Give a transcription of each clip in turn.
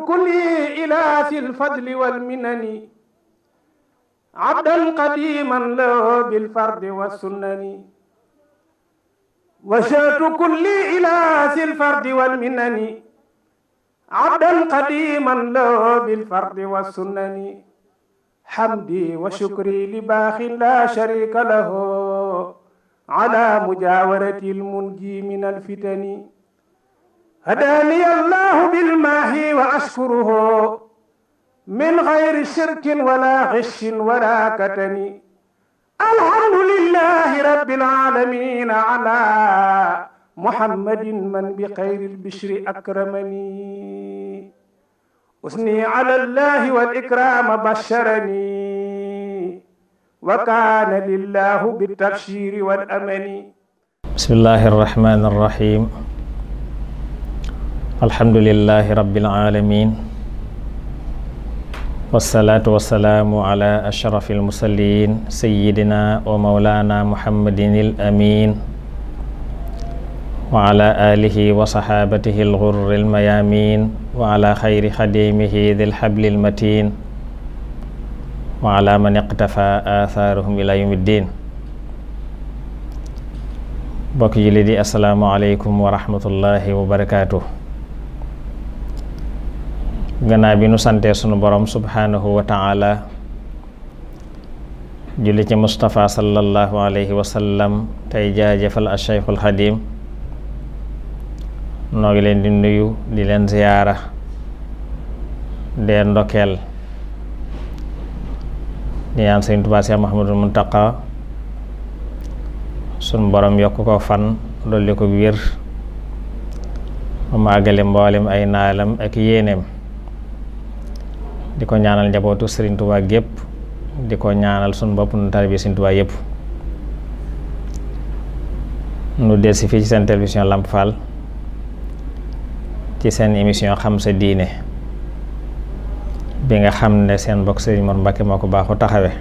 كلي إلى ذي الفضل والمنن عبدا قديما له بالفرد والسنن وجهت كلي إلى ذي الفرد والمنن عبدا قديما له بالفرد والسنن حمدي وشكري لباخ لا شريك له على مجاورة المنجي من الفتن هداني الله بالماهي وأشكره من غير شرك ولا غش ولا كتم الحمد لله رب العالمين على محمد من بخير البشر أكرمني أثني على الله والإكرام بشرني وكان لله بالتبشير والأمن بسم الله الرحمن الرحيم الحمد لله رب العالمين والصلاة والسلام على أشرف المرسلين سيدنا ومولانا محمد الأمين وعلى آله وصحابته الغر الميامين وعلى خير خديمه ذي الحبل المتين وعلى من اقتفى آثارهم إلى يوم الدين. bokk jullit yi assalaamu aleykum wa rahmatullahi wa barakaatuh. gannaaw bi nu santee sunu borom subhanahu wa ta'ala julli ci Mustafa sallallahu alayhi wa sallam tey jaajëfal Cheikhul Xadim noo ngi leen di nuyu di leen ziyaara dee ndokkeel di ñaan Sëriñ Tuubaa Seex Muhammadul Muntaqa sun borom yokk ko fan dolli ko wér mu àggale mboolem ay naalam ak yéeneem di ko ñaanal njabootu Sëriñ Tuubaa gépp di ko ñaanal sun bopp nu taalibe Sëriñ Tuubaa yépp nu del si fii ci seen télévision Lamp Fall ci seen émission xam sa diine bi nga xam ne seen mbokk Sëriñ Mor Mbàkke moo ko baaxu taxawe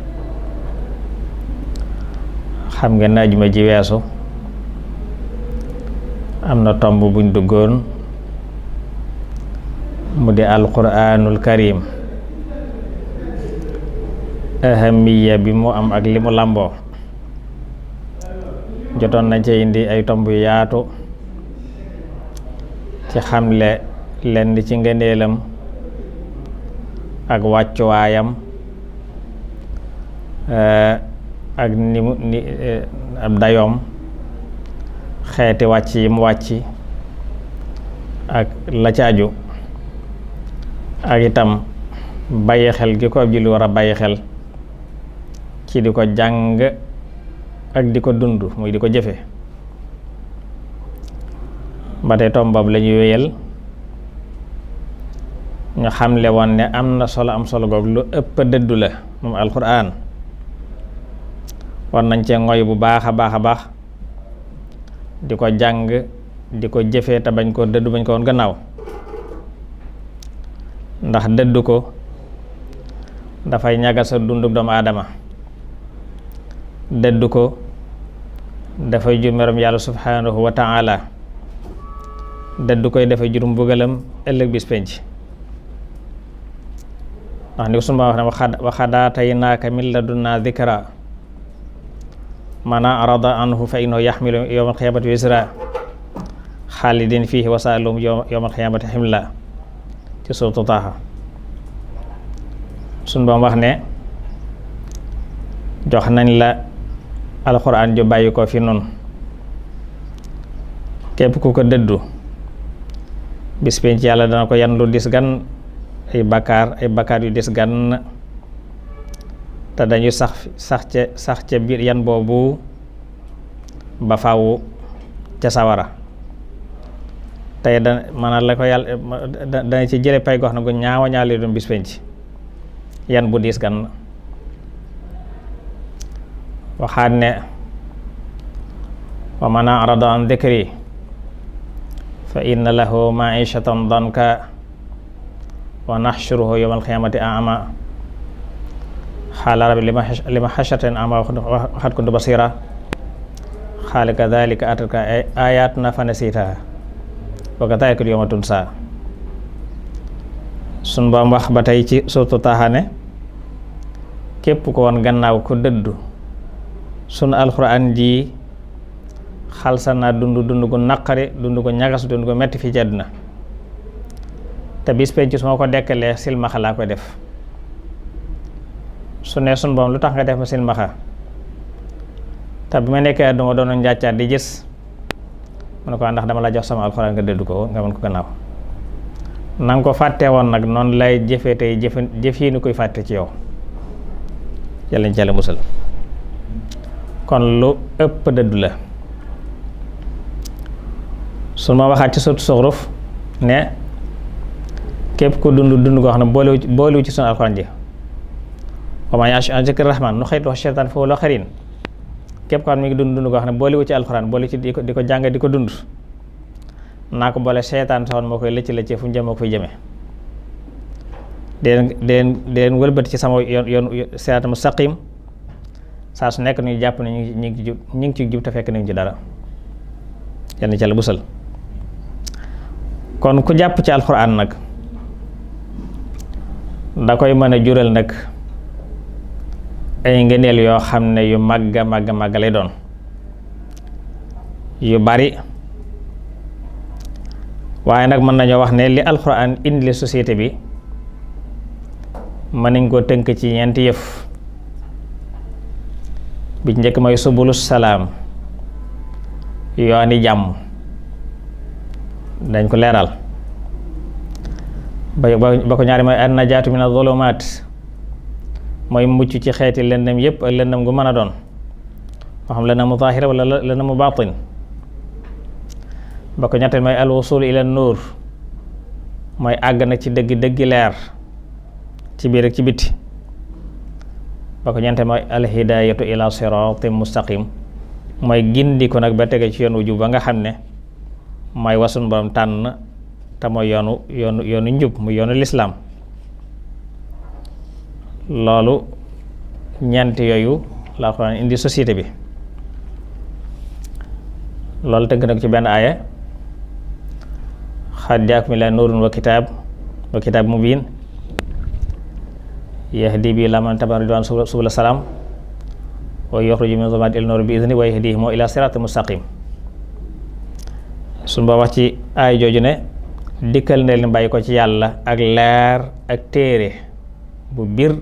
xam ngeen ne ajuma ji weesu am na tomb buñ duggoon mu di alquraanul karim ahamiya bi mu am ak li mu làmboo jotoon nañ ci indi ay tomb yu yaatu ci xamle lenn ci ngëneelam ak wàccuwaayam ak ni mu ab dayoom xeeti wàcc yi mu wàcc ak la ci aju ak itam bàyyi xel gi ko ab julli war a bàyyi xel ci di ko jàng ak di ko dund muy di ko jëfe ba tey tomb boobu la ñuy wéyal ñu xamle woon ne am na solo am solo goog lu ëpp dëddu la moom alxuraan war nañ cee ngoy bu baax a baax a baax di ko jàng di ko jëfee te bañ ko dëddu bañ ko woon gannaaw ndax dëddu ko dafay ñagal sa dunduk doomu aadama dëddu ko dafay jur merom yàlla subhanahu wa ta'ala dëddu koy dafay jur mbugalam ëllëg bis penc ndax ni ko sunu Boroom wax ne wa qad aataynaaka min ladunnaa dhikraa man a'rada anhu fa innahu yaxmilu yawmal qiyaamati wizraa xaalidin fiihi wa sa'alahum yawmal qiyaamati himla ci suuratu Taaha sunu Boroom wax ne jox nañ la alxuraan ju bàyyi ko fi nun képp ku ko dëddu bis penc yàlla dana ko yan lu dis gan ay bakkaar yu dis gan te dañuy sax ca biir yan boobu ba faw ca sawara tey maanaam la ko yàlla dana ci jële pay gox na gu ñaawa ñaali doon bis penc yan bu diis gan waxaat ne wa man a'rada an dhikri fa inna lahu ma'ishatan danka wa nahshuruhu yawmal qiyamati a'ma xaala rabbi lima hashartani a'ma wa qad kuntu basira xaala kadhalika atatka ayatuna fanasitaha wa kadhalika al-yawma tunsa sun Boroom wax ba tey ci suuratu Taaha ne képp ko woon gannaaw ko dëddu sunu alxuraan ji xalsa naa dund gu naqari dund gu ñagas dund gu metti fii ci àdduna te bis penc su ma ko dekkalee silmaxa laa koy def. su ne sun Boroom lu tax nga def ma silmaxa te bi ma nekkee àdduna doon njàccaat di gis mu ne ko ndax dama la jox sama alxuraan nga dëddu ko nga mën ko gannaaw na nga ko fàtte woon nag noonu lay jëfe tey jëf yi ni koy fàtte ci yow yàlla ñu ci Yàlla musal. kon lu ëpp dëddu la su ma waxaat ci sotu Zuxruf ne képp ku dund goo xam ne boolewu ci sunu alxuraan ji wa maa ya'shu an zikri rahmaan nuqayyid shaytaan fa huwa lahu qariin képp ko xam ne mi ngi dund goo xam ne boolewu ci alxuraan boole ci di ko jàng di ko dund naa ko boole seytaan saxoon moo koy lëcc fu mu jëm moo koy jëmee deen wëlbati ci sama yoon siraatal mustaqiim saa su nekk ñu jàpp ne ñu ngi ci jub te fekk nañu ci dara yal na ci Yàlla busal. kon ku jàpp ci alxuraan nag da koy mën a jural nag ay ngëneel yoo xam ne yu màgg lay doon yu bari waaye nag mën nañoo wax ne li alxuraan indi société bi mën nañ koo tënk ci ñeenti yëf. bi ci njëkk mooy subulu salaam yooni jàmm dañ ko leeral ba ko ñaari mooy an najaatu min az-zulumaat mooy mucc ci xeeti lëndëm yépp ak lëndëm gu mën a doon moo xam lëndëm mu zaahira wala lëndëm mu baatin ba ko ñetteel mooy al wusul ila nuur mooy àgg na ci dëgg leer ci biir ak ci biti ba ko ñeenteel mooy al hidaayatu ila siraatin mustaqim mooy gindi ko nag ba tege ci yoon wu jub ba nga xam ne mooy wasun borom tànn te mooy yoonu njub muy yoonu lislaam. loolu ñeent yooyu la Alxuraan indi société bi loolu tënk nag ci benn aaya xad jaakum illaahi nuurun wa kitaab mubiin yahdi bihi man tabi'a ridwaan subula salaam wa yuxriju min zulumaati ila nuur bi idni wa yahdihim ila siraatin mustaqim. suñ boo wax ci aaya jooju ne dikkal na leen bàyyi ko ci yàlla ak leer ak téere bu biir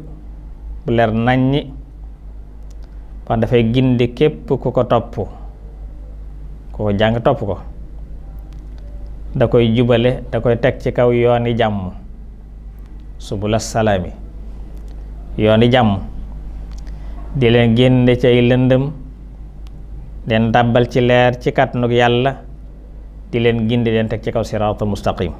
bu leer naññi wax dafay gindi képp ku ko topp ku ko jàng topp ko da koy jubale da koy teg ci kaw yooni jàmm subula salaami yooni jàmm di leen génne ci ay lëndëm leen tàbbal ci leer ci kàttanug yàlla di leen gindi leen teg ci kaw siraatal mustaqim.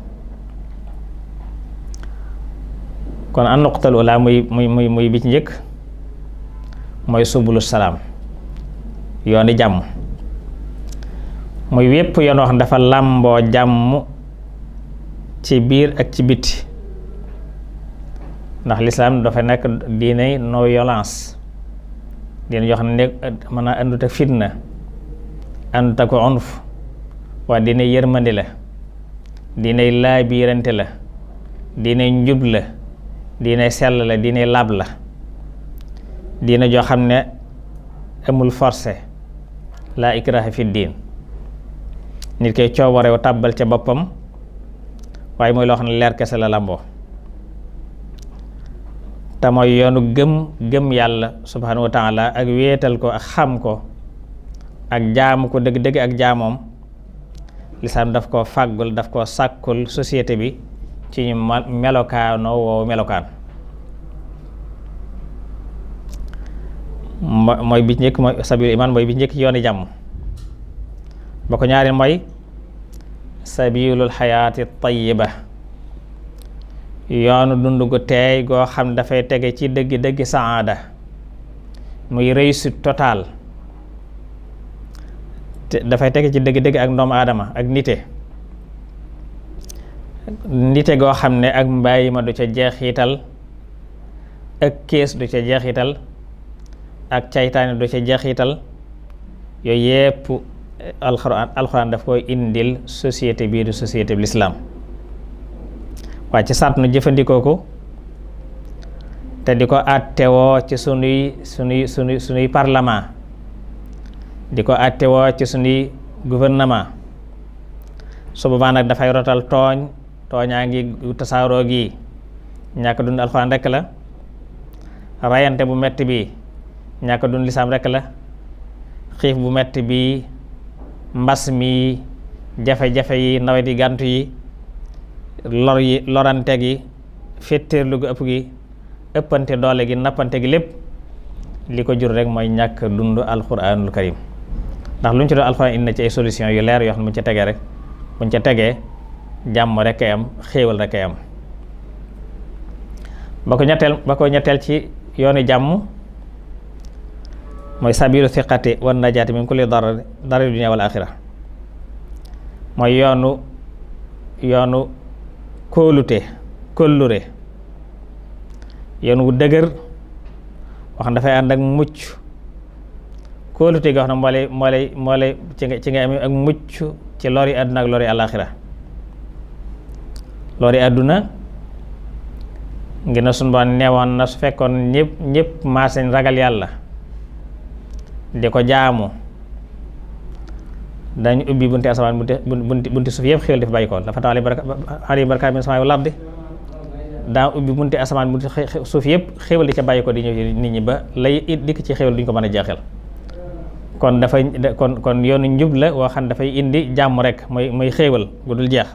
kon an nuqtal ula muy bi ci njëkk mooy subulu salaam yooni jàmm muy wépp yoon wax dafa làmboo jàmm ci biir ak ci biti ndax lislaam dafa nekk diiney no violence diine yoo xam ne mën naa àndut ak fitna àndut ak unf waa diiney yërmandi la diiney laabiirante la diiney njub la diine sell la diine laab la diine joo xam ne amul forcé laa ikraha fi diin nit koy coobarewu tàbbal ca boppam waaye mooy loo xam ne leer kese la lamboo te mooy yoonu gëm yàlla subhanahu wa taala ak wéetal ko ak xam ko ak jaamu ko dëgg-dëgg ak jaamoom lislaam daf ko fàggul daf ko sàkkul société bi ci ñu melokaanoo woowu melokaan mooy bi njëkk mooy sabilu iman mooy bi njëkk ci yooni jàmm ba ko ñaari mooy sabilul xayaati tayyiba yoonu dund gu teey goo xam dafay tege ci dëgg saada muy réussite totale te dafay tege ci dëgg ak doomu aadama ak nite goo xam ne ak mbàyyi ma du ca jeexital ak kees du ca jeexital ak caytaane du ca jeexital yooyu yépp alxuraan daf koy indil société bii du société bi lislaam waaye ci sart nu jëfandikoo ko te di ko àttewoo ci sunuy parlement, di ko àttewoo ci sunuy gouvernement. su boobaa nag dafay rotal tooñaa ngi tasaaroo gi ñàkk dund alxuraan rekk la, rayante bu metti bi ñàkk dund lislaam rekk la, xiif bu metti bi, mbas mi, jafe-jafe yi, nawet yi, gàntu yi, lorante gi, féttéerlu gu ëpp gi, ëppante doole gi, nappante gi, lépp li ko jur rek mooy ñàkk dund alxuraanul karim. ndax lu ñu ci doon alxuraan indi na ci ay solution yu leer yoo xam ne buñ ca tegee jàmm rek ay am, xéewal rek ay am. ba ko ñetteel ci yoonu jàmm mooy sabilu thiqati wan najaati min kulli darari dunya wal axira, mooy yoonu kóllure yoon wu dëgër wax dafay ànd ak mucc. kóolute gi wax na moo lay ci nga amee ak mucc ci lori àdduna ak lori àllaaxira. lori àdduna ngir na sunu Boroom neewoon na su fekkoon ñëpp maasañ ragal yàlla di ko jaamu dañu ubbi bunti asamaan bunti suuf yëpp xéwal dafa bàyyi ko dafa tax alayhim barakaatun mina samaa'i wal ardi. daa ubbi bunti asamaan bunti suuf yëpp xéwal di ca bàyyi ko di ñëw nit ñi ba lay dikk ci xéwal duñ ko mën a jeexal. kon kon yoonu njub la woo xam ne dafay indi jàmm rek mooy xéewal gu dul jeex,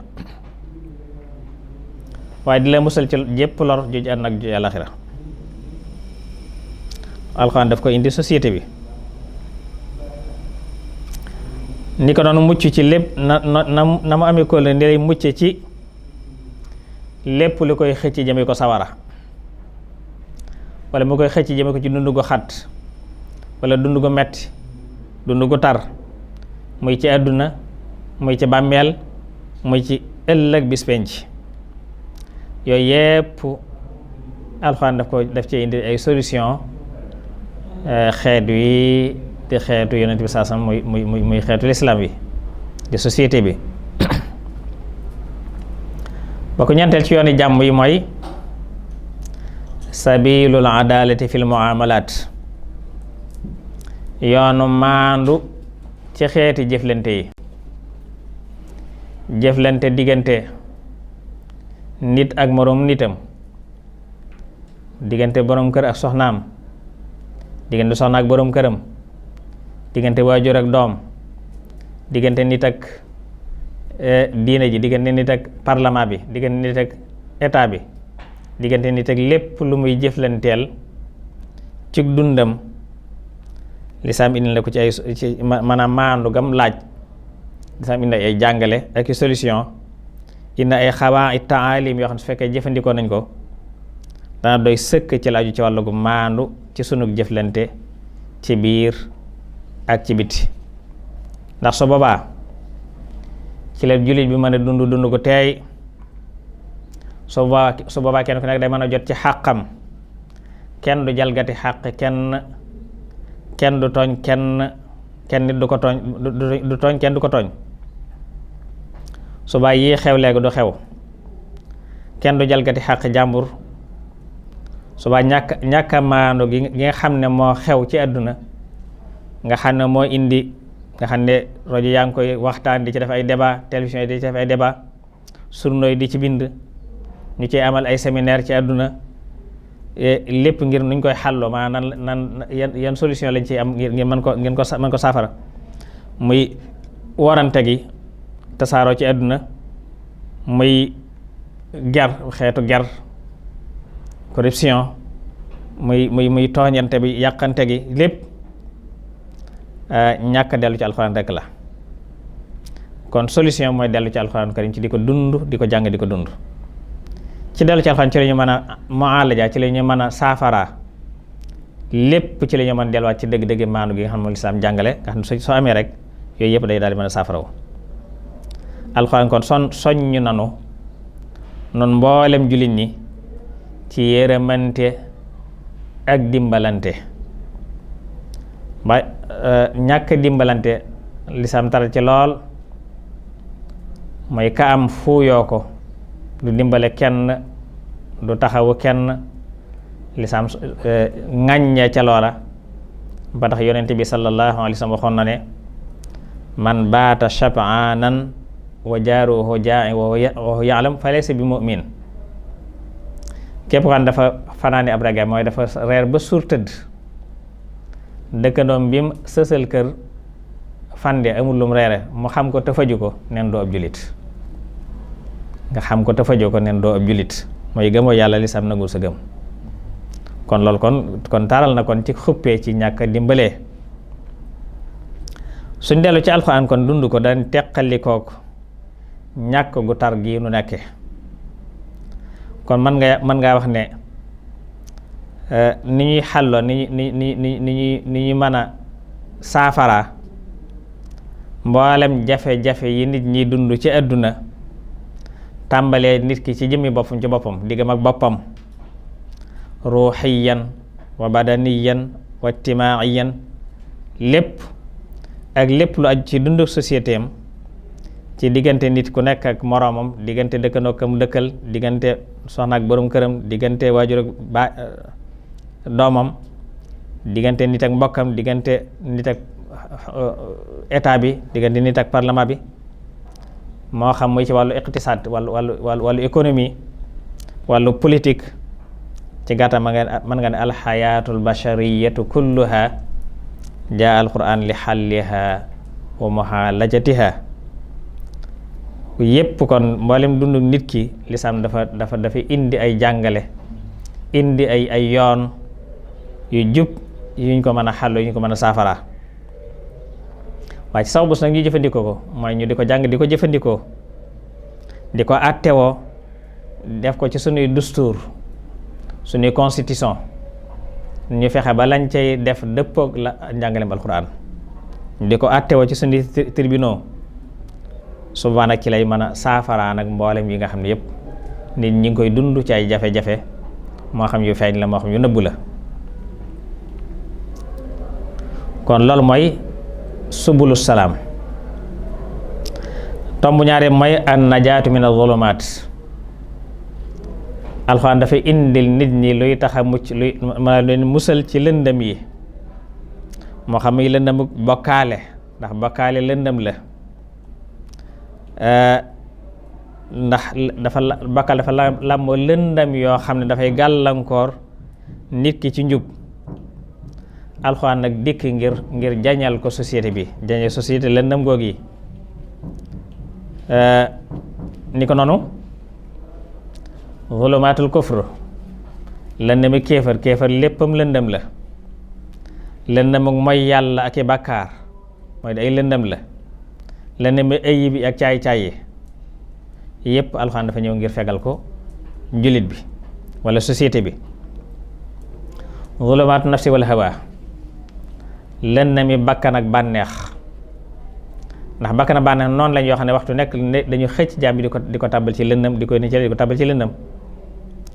waaye di la musal ci jépp lor juj àddina ak juj àllaaxira. alxuraan daf ko indi société bi ni ko doon mucc ci lépp na mu amee ko la ni lay mucc ci lépp lu koy xëcc jëme ko sawara, wala mu koy xëcc jëme ko ci dund gu xat wala dund gu metti, dund gu tar, muy ci àdduna, muy ci bàmmeel, muy ci ëllëg bis penc. yooyu yépp alxuraan daf ci indi ay solution. xeet wi di xeetu yonent bi saasam muy xeetu lislaam bi di société bi. ba ko ñeenteel ci yooni jàmm yi mooy sabilul adalati fil muamalat, yoonu maandu ci xeeti jëflante yi. jëflante diggante nit ak moroom nitam, diggante boroom kër ak soxnaam, diggante soxna ak boroom këram, diggante waajur ak doom, diggante nit ak diine ji, diggante nit ak parlement bi, diggante nit ak état bi, diggante nit ak lépp lu muy jëflanteel ci dundam. lislaam indi la ko ci maanaam maandu gam laaj. lislaam indi ay jàngale ak i solution, indi ay xawaa ay taalim yoo xam su fekkee jëfandikoo nañ ko dana doy sëkk ci laaju ci wàllu gu maandu ci sunu jëflante ci biir ak ci biti. ndax su boobaa ci la jullit bi mën a dund gu teey. su boobaa kenn ku nekk day mën a jot ci xàqam, kenn du jalgati xàq kenn du tooñ kenn nit du ko tooñ du tooñ kenn du ko tooñ. su boobaa yii xew léegi du xew, kenn du jalgati xàq jàmbur. su boobaa ñàkk a maandu gi nga xam ne moo xew ci àdduna, nga xam ne moo indi nga xam ne rajo yaa ngi koy waxtaan di ci def ay débat, télévision yi di ci def ay débat, journaux yi di ci bind, ñu ciy amal ay séminaire ci àdduna, lépp ngir nuñ koy xàlloo maanaam nan yan solution lañ ciy am ngir mën ko saafara. muy warante gi tasaaroo ci àdduna, muy xeetu ger, corruption, muy tooñante bi, yàqante gi, lépp ñàkk dellu ci alxuraan rekk la. kon solution mooy dellu ci alxuraan karim ci di ko dund, di ko jàng, di ko dund. ci dellu ci alxuraan ci la ñu mën a mualaja, ci la ñu mën a saafara lépp, ci la ñu mën a delluwaat ci dëgg-dëgg maandu gi nga xam ne lislaam jàngale, nga xam ne soo amee rek yooyu yëpp day daal di mën a saafarawu. alxuraan kon soññ nanu noonu mboolem jullit ñi ci yërëmante ak dimbalante. ba ñàkk dimbalante lislaam taral ci lool mooy ka am fuuyoo ko du dimbale kenn du taxawu kenn lislaam ŋàññe ca loola ba tax yonent bi sallallahu alayhi wa sallam waxoon na ne man baata shab'aanan wa jaaruhu jaa'i wa huwa ya'lam fa laysa bi mu'min képp kan dafa fanaani ab reggaay mooy dafa reer ba suur tëdd dëkkandoom bi mu sësal kër fande amul lum reere mu xam ko te faju ko nen doo ab julit nga xam ko te faju ko nen doo ab julit mooy gëmoo yàlla lislaam nangul sa gëm kon loolu kon taaral na kon ci xuppee ci ñàkk dimbalee suñ dellu ci alxuraan kon dund ko dañ teqalikook ñàkk gu tar gi nu nekke kon mën ngaa wax ne ni ñuy xàlloo ni ñuy mën a saafara mboolem jafe-jafe yi nit ñi dund ci àdduna tàmbalee nit ki ci jëmmi boppam ci boppam diggam ak boppam ruuxiyan wa badaniyan wa ijtimaiyan lépp ak lépp lu aju ci dundu société am ci diggante nit ku nekk ak moroomam diggante dëkkandoo kam dëkkal diggante soxna ak borom këram diggante waajur ak doomam diggante nit ak mbokkam diggante nit ak état bi diggante nit ak parlement bi moo xam muy ci wàllu iqtisaad wàllu économie wàllu politique ci gàttal mën nga ne alxayaatul bashariyatu kulluha jaa alquran li xalliha wa muhalajatiha yépp kon mboolem dundu nit ki lislaam dafa indi ay jàngale indi ay yoon yu jub yuñ ko mën a xàllu yuñ ko mën a saafara waaye ci saw bus nag ñu jëfandikoo ko mooy ñu di ko jàng di ko jëfandikoo di ko àttewoo def ko ci sunuy dustuur sunuy constitution ñu fexe ba lañ cay def dëppoog la njàngaleem alxuraan di ko àttewoo ci sunuy tribunaux souvent nag ci lay mën a saafaraan ak mboolem yi nga xam ne yëpp nit ñi ngi koy dund ci ay jafe-jafe moo xam yu feeñ la moo xam yu nëbbu la kon loolu mooy subulu salaam tomb ñaare mooy an najaatu min az-zulumaat alxuraan dafay indil nit ñi luy tax a mucc luy ma leen musal ci lëndëm yi moo xam muy lëndëm bokkaale ndax bokkaale lëndëm la ndax bokkaale dafa làmboo lëndëm yoo xam ne dafay gàllankoor nit ki ci njub alxuraan nag dikk ngir jañal ko société bi jañal société lëndëm goog yi ni ko noonu zulumaatul kufr lëndëmi kéefar léppam lëndëm la lëndëm ak mooy yàlla ak i bàkkaar mooy ay lëndëm la lëndëmi ayib yi ak caay-caay yi yépp alxuraan dafa ñëw ngir fegal ko jullit bi wala société bi zulumaatu nafsi wal hawa lëndëmi bakkan ak bànneex ndax bakkan ak bànneex noonu lañ yoo xam ne waxtu nekk dañu xëcc jaam bi di ko tàbbal ci lëndëm di ko tàbbal ci lëndëm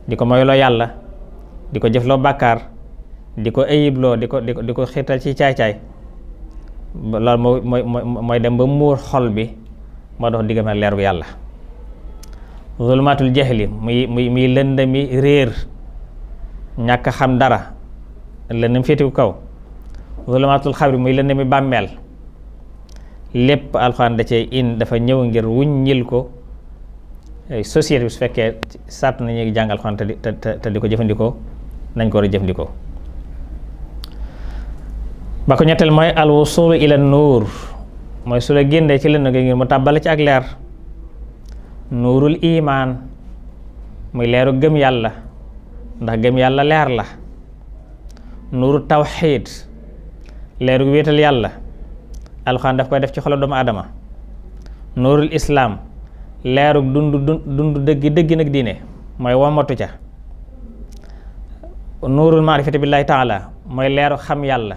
di ko moyloo yàlla di ko jëfloo bàkkaar di ko ayibloo di ko xiirtal ci caay-caay loolu mooy dem ba muur xol bi moo dox diggam ak leeru yàlla zulumaatul jahli muy lëndëmi réer ñàkk xam dara lëndëm féetiku kaw zulumaatul xabri muy lëndëmi bàmmeel lépp alxuraan da cee dafa ñëw ngir wuññil ko société bi su fekkee sàtt nañu jàng alxuraan te di ko jëfandikoo nañ ko war a jëfandikoo ba ko ñetteel mooy al wusulu ila nuur mooy su la génnee ci lëndëm gi ngir mu tàbbal ci ak leer nuurul imaan muy leeru gëm yàlla ndax gëm yàlla leer la nuuru tawxiid leeru wéetal yàlla alxuraan daf koy def ci xolu doomu aadama nuurul islaam leeru dund dëggi nag diine mooy womatu ca nuurul maarifati billaahi taala mooy leeru xam yàlla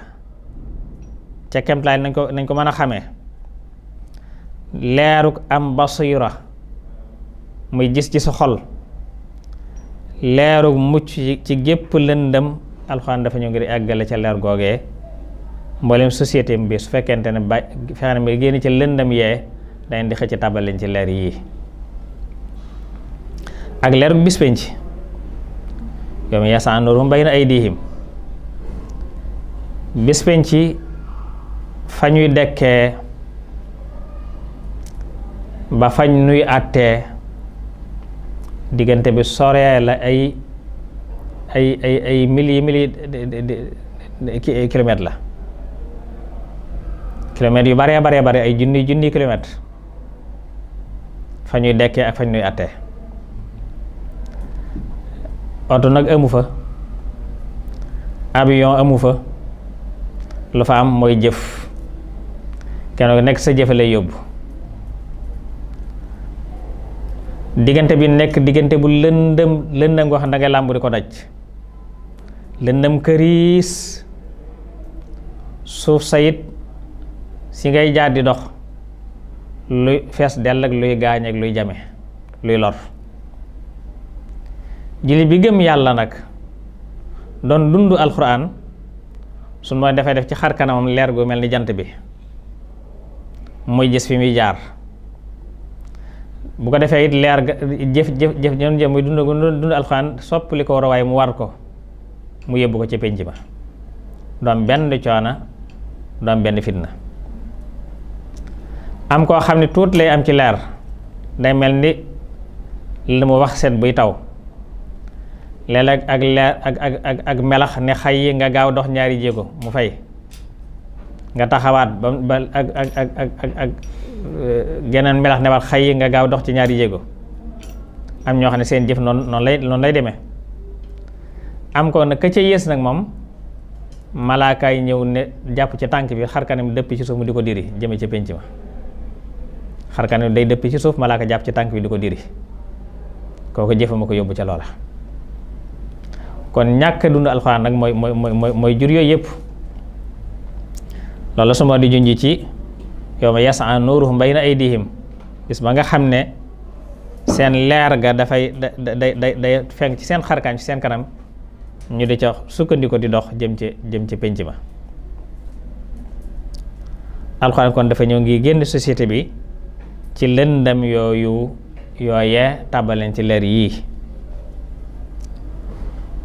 ca kemtalaay nañ ko mën a xamee leeru am basira muy gis ci sa xol leeru mucc ci gépp lëndëm alxuraan dafa ñëw ngir eggale ca leer googee mboolem société bi su fekkente ne fexe na mi génn ci lëndëm yee dañ di xëcc tàbbal leen ci leer yii ak leerug bis penc yawma yas'a nuuruhum bayna aydihim. bis penc fa ñuy dekkee ba fañ nuy àttee diggante bi soree la ay mili kilomètres la, kilomètres yu bare ay junni kilomètres fa ñuy dekkee ak fañ nuy àttee. oto nag amu fa, avion amu fa, lu fa am mooy jëf, kenn ku nekk sa jëfe lay yóbbu. diggante bi nekk diggante bu lëndëm goo xam ne dangay làmb di ko daj, lëndëm këriis, suuf sayit si ngay jaar di dox luy fees dell ak luy gaañ ak luy jame luy lor. jullit bi gëm yàlla nag doon dund alxuraan suñ mooy dafay def ci xar kanamam leer gu mel ni jant bi muy gis fi muy jaar. bu ko defee it leer ga jëf ñoon jëm muy dund alxuraan soppali ko war a waaye mu war ko mu yóbbu ko ci pénc ma doom benn coona doom benn fitna. am koo xam ne tuut lay am ci leer, day mel ni li mu wax set buy taw léeg-léeg ak leer ak melax ne xay yi nga gaaw dox ñaari jéego mu fay, nga taxawaat ba ak geneen melax ne waat xay yi nga gaaw dox ci ñaari jéego. am ñoo xam ne seen jëf noonu lay demee. am ko nag ka ca yées nag moom malaakaay ñëw ne jàpp ci tànk bi xar kanam dëpp ci suuf mu di ko diri jëme ci pénc ma. xar kanam day dëpp ci suuf malaaka jàpp ci tànk bi di ko diri, kooku jëfama ko yóbbu ca loola. kon ñàkk dund alxuraan nag mooy jur yooyu yëpp. loolu su ma di junji ci yawma yas'a nuuruhum bayna aydihim, bis ba nga xam ne seen leer ga dafay day fenk ci seen xarkaan ci seen kanam ñu di ca sukkandiku di dox jëm ci penc ma. alxuraan kon dafa ñëw ngi génn société bi ci lëndam yooyee tàbbaleen ci leer yii.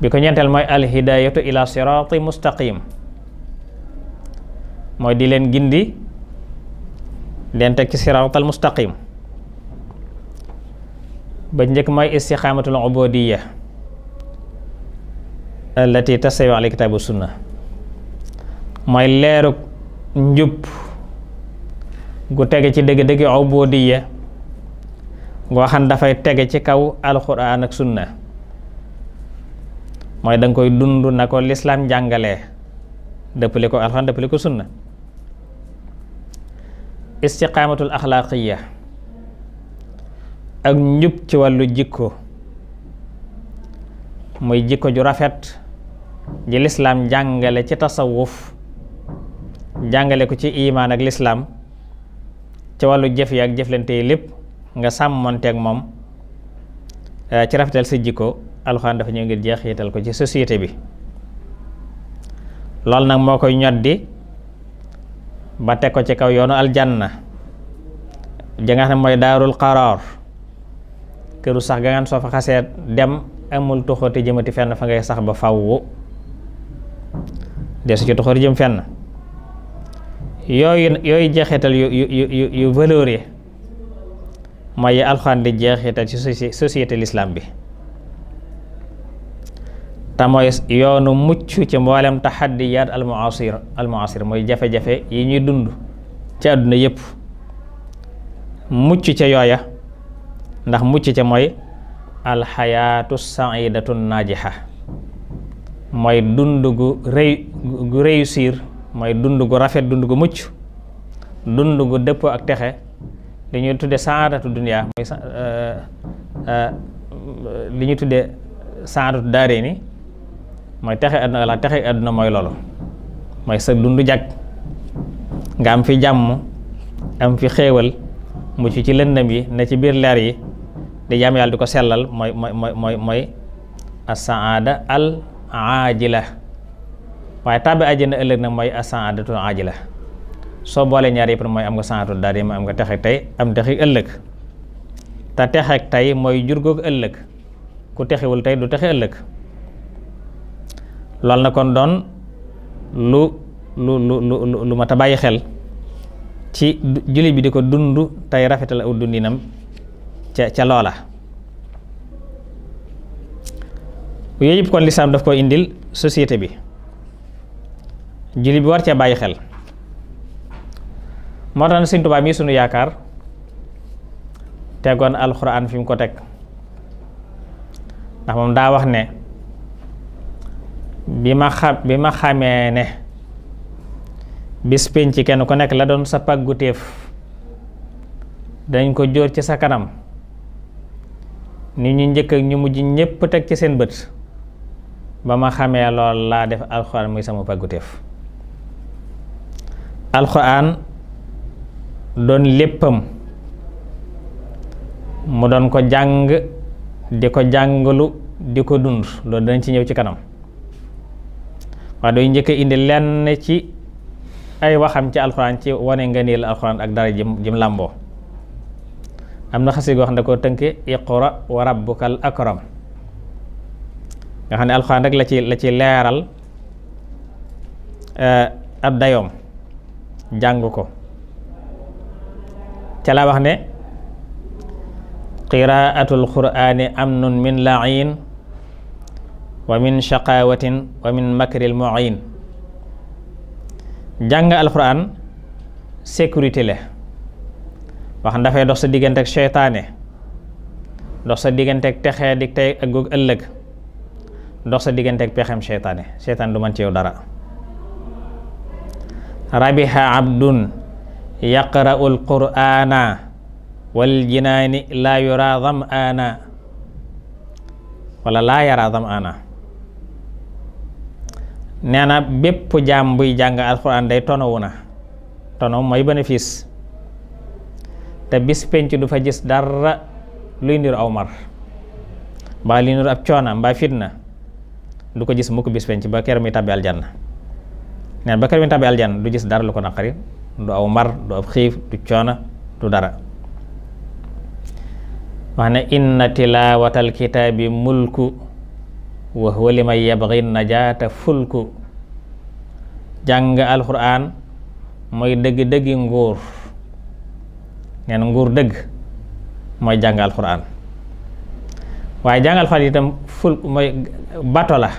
bi ko ñeenteel mooy alhidayatu ila sirati mustaqim, mooy di leen gindi leen teg ci siratal mustaqim. ba njëkk mooy istiqamatul ubudiyya allati tastawi ala kitabu sunna, mooy leerug njub gu tege ci dëgg-dëgg ubudiyya goo xam dafay tege ci kaw alquran ak sunna. mooy danga koy dund na ko lislaam jàngalee, dëppale ko alxuraan dëppale ko sunna. istiqaamatul axlaaqiya, ak njub ci wàllu jikko, muy jikko ju rafet ji lislaam jàngale ci tasawuf, jàngale ko ci imaan ak lislaam, ci wàllu jëf yi ak jëflante yi lépp nga sàmmonteeg moom ci rafetal sa jikko. alxuraan dafa ñëw ngir jeexital ko ci société bi. loolu nag moo koy ñoddi ba teg ko ci kaw yoonu aljanna ja nga xam ne mooy daarul qaraar, këru sax ga ngaan soo fa xasee dem amul toxooti jëmati fenn, fa ngay sax ba fawwu desu ci toxooti jëm fenn. yooyu jeexital yu valeur yi mooy yi alxuraan di jeexital ci société l'islam bi. te mooy yoonu mucc ci mboolem taxaddiyaat almuasir mooy jafe-jafe yi ñuy dund ci àdduna yépp, mucc ca yooya, ndax mucc ca mooy alxayaatu saidatu naajixa, mooy dund gu réussir, mooy dund gu rafet, dund gu mucc, dund gu dëppoo ak texe, li ñuy tudde saadatu dunya mooy li ñuy tudde saadatu daarayni mooy texe àdduna la texe àdduna mooy loolu, mooy sa dund jag nga am fi jàmm, am fi xéewal, mucc ci lëndëm yi ne ci biir leer yi di jàmm yàlla di ko sellal, mooy as-saada al aajila. waaye tàbbi àjjana ëllëg nag mooy as-saadatu aajila. soo boolee ñaar yëpp mooy am nga saadatu daal ma am nga texe tey am texe ëllëg. te texe tey mooy jur googu ëllëg ku texewul tey du texe ëllëg. loolu na kon doon lu mat a bàyyi xel ci jullit bi di ko dund tey rafetal aw dundinam ca loola. yooyu yëpp kon lislaam daf ko indil société bi, jullit bi war cee bàyyi xel. moo tax Sëñ Tuubaa mii sunu yaakaar tegoon alxuraan fi mu ko teg, ndax moom daa wax ne bi ma xamee ne bis pénc kenn ku nekk la doon sa pàggutéef dañ ko jóor ci sa kanam, ni ñu njëkk ak ñu mujj ñépp teg ci seen bët, ba ma xamee lool laa def alxuraan muy sama pàggutéef. alxuraan doon léppam, mu doon ko jàng di ko jàngalu di ko dund, loolu dañ ci ñëw ci kanam. waaye doy njëkk indi lenn ci ay waxam ci alxuraan ci wane ngëneel alxuraan ak dara jim làmboo. am na xasida goo xam ne ko tënke iqra wa rabbukal akram, nga xam ne alxuraan rek la ci leeral ab dayoom jàng ko ca la wax ne qiraatul quraani amnun min la'iin wa min shaqaawatin wa min makril mu'in. jàng alxuraan sécurité la, wax dafay dox sa diggante ak seytaane, dox sa diggante ak texee di tey ak goog ëllëg, dox sa diggante ak pexem seytaane du man ci yow dara. rabiha abdun yaqra'ul qur'ana wal jinaani laa yura zam'ana wala laa yara zam'ana. nee na bépp jaam buy jàng alxuraan day tonowu na, tonow mooy bénéfice, te bis penc du fa gis dara luy niru aw mar mbaa luy niru ab coona mbaa fitna, du ko gis mukk bis penc ba kër mi tàbbi aljanna. neen ba kër mi tàbbi aljanna du gis dara lu ko naqari, du aw mar, du ab xiif, du coona, du dara. wax ne inna tilaawatal kitaabi mulku wa huwa liman yabghi najaata fulku. jàng alxuraan mooy dëgg-dëggi nguur, neen nguur dëgg mooy jàng alxuraan. waaye jàng alxuraan itam ful mooy bato la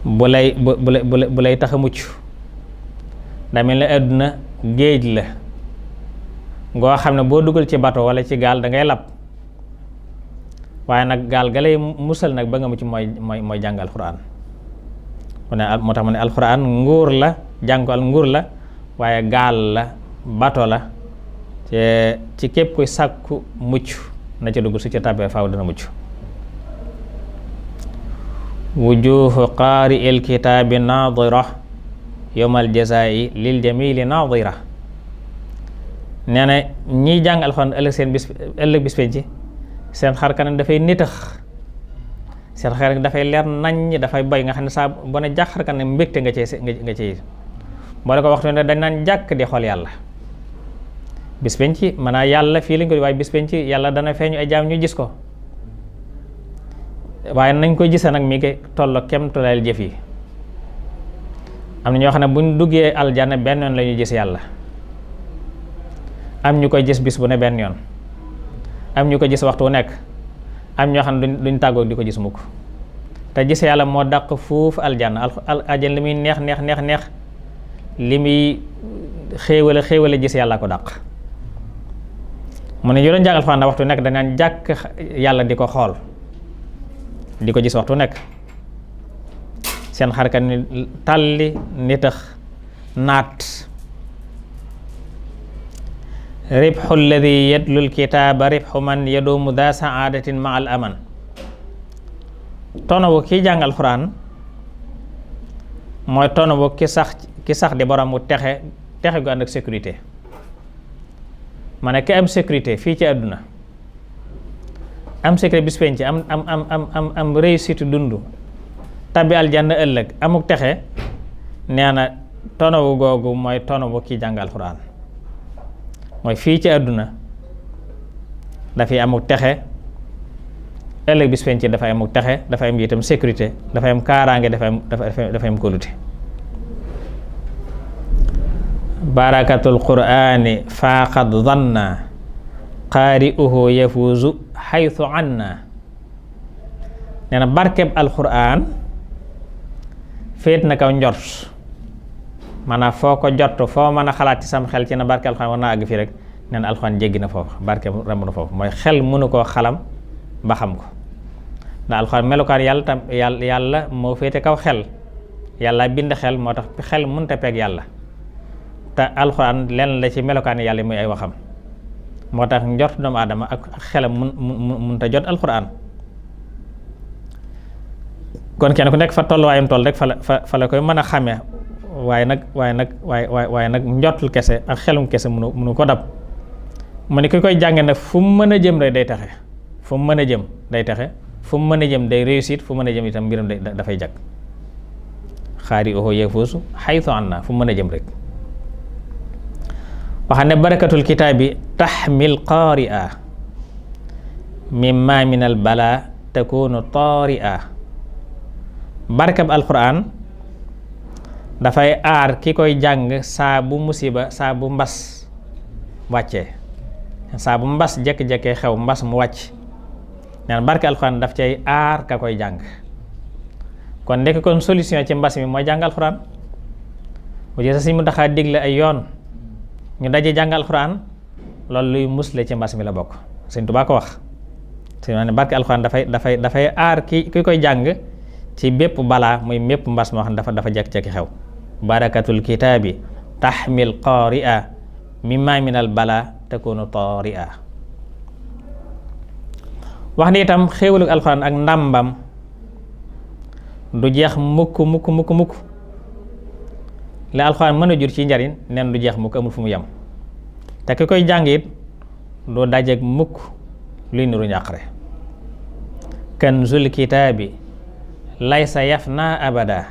bu lay tax a mucc. daa mel ne àdduna géej la ngoo xam ne boo dugal ci bato wala ci gaal da ngay lab, waaye nag gaal ga lay musal nag ba nga mucc mooy jàng alxuraan. moo tax mu ne alxuraan nguur la, jàng ko al nguur la, waaye gaal la, bato la ci képp kuy sàkku mucc na ci dugg, su ci tàbbee faaw dana mucc. wujuhu qaari il kitaabi naadira yowmal jazaa'i lil jamili naadira. nee na ñiy jàng alxuraan ëllëg bis penc seen xar kanam dafay nitax, seen xar kanam dafay leer naññ, dafay boy, nga xam ne saa boo ne jàq xar kanam mbégte nga cay boo la ko waxtu ne dañ naan jàkk di xool yàlla. bis penc maanaam yàlla fii lañ ko di, waaye bis penc yàlla dana feeñu ay jaam ñu gis ko, waaye nañ koy gisee nag mi ngi tolloo kem tolluwaayal jëf yi. am na ñoo xam ne buñ duggee aljanna benn yoon la ñuy gis yàlla, am ñu koy gis bis bu ne benn yoon, am ñu ko gis waxtu wu nekk, am ñoo xam ne duñ tàggoog di ko gis mukk. te gis yàlla moo dàq fuuf aljanna. aljanna li muy neex li muy xéewale gis yàlla ko dàq. mu ne ñu doon jàng alxuraan na waxtu nekk danaan jàkk yàlla di ko xool, di ko gis waxtu nekk, seen xarkat ni tàlli ni tax naat. ribxu alladi yatlul kitaaba ribxu man yaduumu daa saadatin ma al aman. tonobu ki jàng alxuraan mooy tonobu ki sax di borom mu texe gu ànd ak sécurité. ma ne ki am sécurité fii ci àdduna, am sécurité bis penc am réussite dund, tabbi aljanna ëllëg, amuk texe, nee na tonobu googu mooy tonobu ki jàng alxuraan. mooy fii ci àdduna dafay amuk texe ëllëg bis penc dafay am texe, dafay am itam sécurité, dafay am kaaraange, dafay am kóolute. barakatul qur'ani faqad dhanna qaari'uhu yafuuzu haythu anna. nee na barkeb alquran féet na kaw njort, maanaam foo ko jot foo mën a xalaat ci sam xel ci na barke alquran war naa àgg fii rek, nee na alquran jéggi na foofu, barke ramb na foofu, mooy xel mënu koo xalam ba xam ko. ndax alquran melukaan yàlla tam yàlla moo féete kaw xel, yàlla bind xel, moo tax xel mënta peeg yàlla, te alquran lenn la ci melukaan yàlla muy ay waxam, moo tax njort doomu aadama ak xelam mënta jot alquran. kon kenn ku nekk fa tolluwaayam toll rek fa la koy mën a xamee, waaye nag njortul kese ak xelum kese mënu ko dab. mu ne ki koy jànge nag fu mu mën a jëm rek day taxe, fu mu mën a jëm day taxe, fu mu mën a jëm day réussite, fu mu mën a jëm itam mbiram dafay jag. qaari'uhu yafuuzu haythu anna, fu mu mën a jëm rek. waxa ne barakatul kitaabi taxmil qaari'a mimma min al bala takunu taari'a. barkab alquran dafay aar ki koy jàng saa bu musiba, saa bu mbas wàccee, saa bu mbas jekki-jekkee xew, mbas mu wàcc, neen barke alquran daf cay aar ka koy jàng. kon ndekk kon solution ci mbas mi mooy jàng alquran. bu jee sa si mu taxaa digle ay yoon ñu daje jàng alquran, loolu luy musle ci mbas mi la bokk. Sëñ Tuubaa ko wax si ne barke alquran dafay aar ki koy jàng ci bépp balaa, muy mépp mbas moo xam ne dafa jekki-jekki xew. barakatul kitaabi taxmil qaari'a mimma min al bala takunu taari'a. wax ni itam xéewalu alxuraan ak ndàmbam du jeex mukk mukk mukk mukk. li alxuraan mën a jur ci njariñ nen du jeex mukk, amul fu mu yem, te ki koy jàng it doo dajeek mukk luy niru njàqare. kanzul kitaabi laysa yafna abada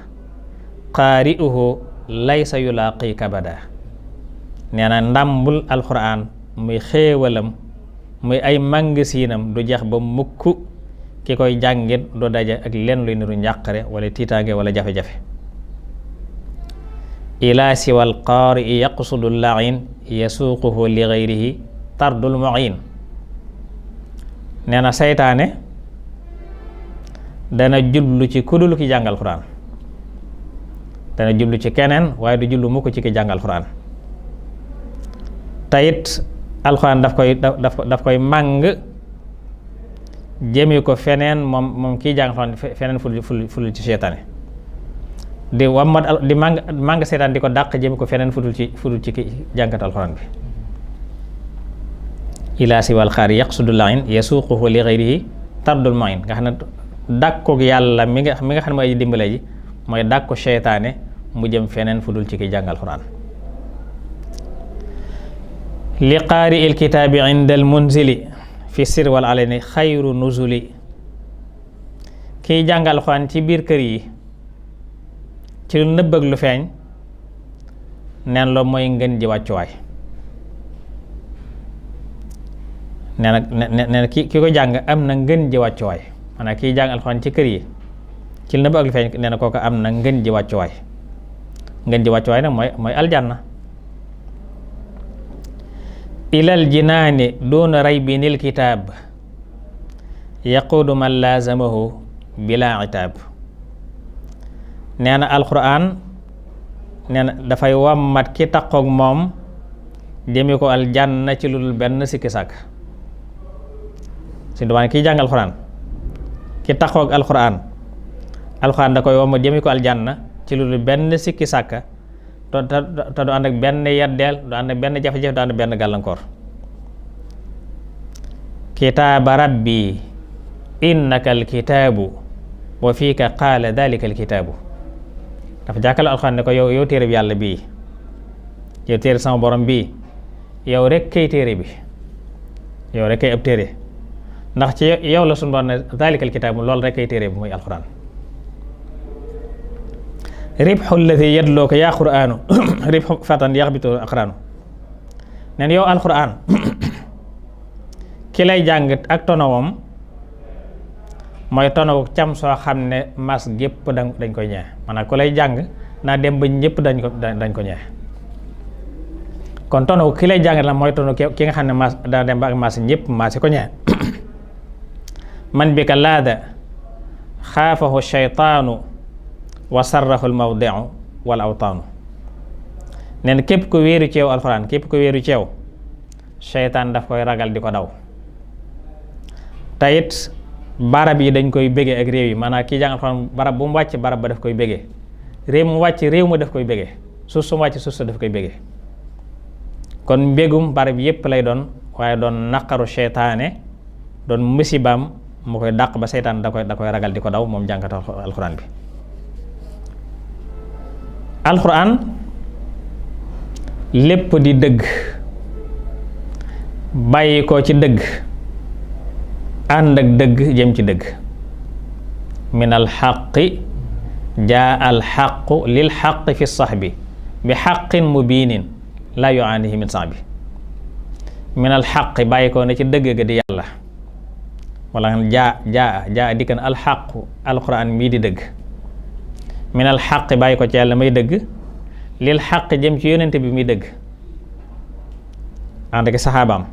qaari'uhu laysa yulaqi kabada. nee na ndàmbul alxuraan muy xéewalam, muy ay màngasiinam du jeex ba mukk, ki koy jàngit du daje ak lenn luy niru njàqare wala tiitaange wala jafe-jafe. ila siwal qaari'i yaqsudu la'in yasuuquhu li ghayrihi tardul mu'in. nee na seytaane dana jublu ci kudul ki jàngal Alxuraan, dana jublu ci keneen waaye du jublu mukk ci ki jàngal Alxuraan. tayit Alxuraan daf koy màng jëmi ko feneen moom kiy jàng Alxuraan feneen fudul ci seytaane, di wammat di màng seytaan di ko dàq jëmi ko feneen fudul ci ki jàngat Alxuraan bi. ila siwal xaari yaqsudu la'in yasuuquhu li ghayrihi tardul mu'in. nga xam ne dàkkook yàlla mi nga xam ne mooy dimbale ji mooy dàkko seytaane mu jëm feneen fu dul ci ki jàngal Alxuraan. li qaari il kitaabi inda al munzili fi sir wal alani xayru nuzuli. kiy jàngal Alxuraan ci biir kër yi ci lu nëbb ak lu feeñ, neen loo mooy ngën ji wàccuwaay. nee na ki ko jàng am na ngën ji wàccuwaay, maanaam kiy jàng alxuraan ci kër yi ci lu nëbb ak lu feeñ, nee na kooku am na ngën ji wàccuwaay. ngën ji wàccuwaay nag mooy aljanna. ilal jinaani duuna raybinil kitaab yaquudu man laazamahu bila itaab. nee na alxuraan nee na dafay wammat ki taqoog moom jëmi ko aljanna ci lu dul benn sikki sàkk. suñu dumaan kiy jàng alxuraan ki taqoog alxuraan da koy wammat jëmi ko aljanna ci lu dul benn sikki sàkka, te du ànd ak benn yeddeel, du ànd ak benn jafe-jafe, du ànd ak benn gàllankoor. kitaaba rabbi innaka alkitaabu wa fiika qaala dalika alkitaabu. dafa jàkkale alxuraan ne ko yow téere bi yàlla bii, yow téere sama borom bii, yow rek kay téere bi, yow rek kay ab téere, ndax ci yow la sunu borom ne dalika alkitaabu, loolu rek kay téere bi muy alxuraan. ribxu alladi yadlooka yaa quraanu ribxu fatan yaxbitu aqraanu. neen yow alxuraan ki lay jàng ak tonowam mooy tonawu cam soo xam ne mas gépp dañ koy ñee maanaam ku lay jàng naa dem ba ñëpp dañ ko ñee kon tonawu ki lay jàng la mooy tonawu ki nga xam ne mas daa dem ba ak mas ñëpp mas ko ñee man bi ka laada xaafahu shaytaanu wa sarrahu almawdiu wal awtaanu nee na képp ko wéeru ci yow alxuraan képp ko wéeru ci yow seytaan daf koy ragal di ko daw tayit barab yi dañ koy bége ak réew yi maanaam kii jàng alxuraan barab bu mu wàcc barab ba daf koy bége réew mu wàcc réew ma daf koy bége suuf su mu wàcc suuf sa daf koy bége kon mbégum barab yépp lay doon waaye doon naqaru seytaane doon musibaam mu koy dàq ba seytaan da koy ragal di ko daw moom jàngatu alxuraan bi alxuraan lépp di dëgg bàyyi ko ci dëgg ànd ak dëgg jëm ci dëgg min alxaqi jaa alxaqu lil xaqi fi saxbi bi xaqin mubiinin laa yuaanihi min saxbi min alxaqi bàyyi ko ne ci dëgg ga di yàlla wala jaa dikkan alxaqu alquran mii di dëgg min alxaqi bàyyi ko ci yàlla may dëgg lil xaqi jëm ci yonente bi muy dëgg ànd ak saxaabaam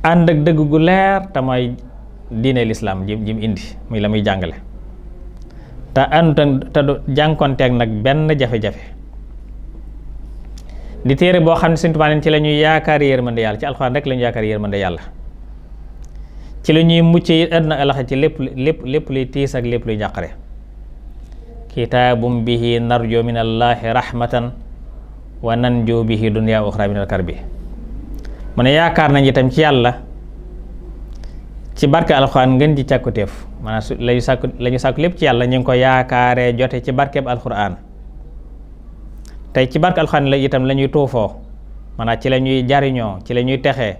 ànd ak dëgg gu leer te mooy diine lislaam jim indi muy la muy jàngale te ànd te du jànkonteeg nag benn jafe-jafe di téere boo xam ne Sëñ Tuubaa ci la ñuy yaakaar yërmande yàlla ci alxuraan rek la ñuy yaakaar yërmande yàlla ci la ñuy mucc yi àddina alaxa ci lépp luy tiis ak lépp luy njàqare kitaabum bihi narjo min allahi rahmatan wa nanjo bihi dunya uxra min al karbi mu ne yaakaar nañ itam ci yàlla ci barke alxuraan ngeen ji càkkutéef maanaam la ñu sàkku lépp ci yàlla ñu ngi ko yaakaaree jote ci barkeb alxuraan tey ci barke alxuraan la itam la ñuy tuufoo maanaam ci la ñuy jariñoo ci la ñuy texee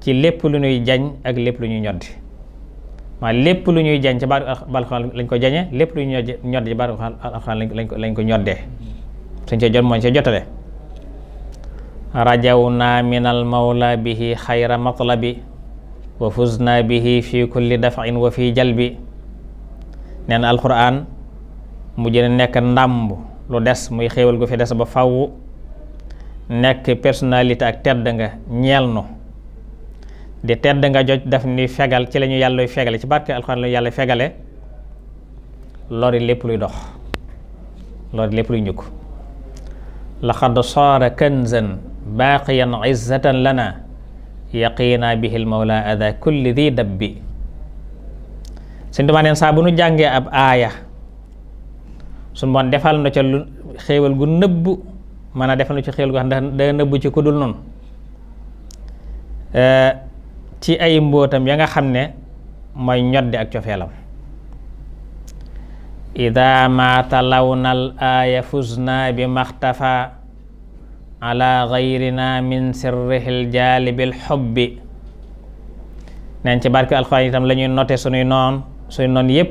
ci lépp lu ñuy jañ ak lépp lu ñuy ñoddi maanaam lépp lu ñuy jañ ci barke alxuraan lañ ko jañee lépp lu ñuy ñoddi ci barke alxuraan lañ ko ñoddee suñ ci jot mooñ ci jotale rajawna min al mawla bihi xayra matlabi wa fuzna bihi fi kulli daf'in wa fi jalbi neen alquran mujj na nekk ndàmb lu des muy xéewal gu fi des ba faw nekk personnalité ak tedd nga ñeel nu di tedd nga joj daf ni fegal ci la ñu yàlla fegale ci barke alquran la ñu yàlla fegale lori lépp luy dox lori lépp luy njukk laqad saara kanzan baaqiyan izzatan lana yaqiina bihi almawla ada kulli di dabbi Sëñ Tuubaa neen saa bu nu jàngee ab aaya suñu boon defal na ca lu xéewal gu nëbbu maanaam defal na ci xéewal gu xam da nëbbu ci ku dul noonu ci ay mbóotam ya nga xam ne mooy ñoddi ak cofeelam ida ma talawna al aaya fuzna bi maxtafa ala gayrina min sirrihil jaalibil xubbi neen ci barke alxuraan itam la ñuy note suñuy noon yépp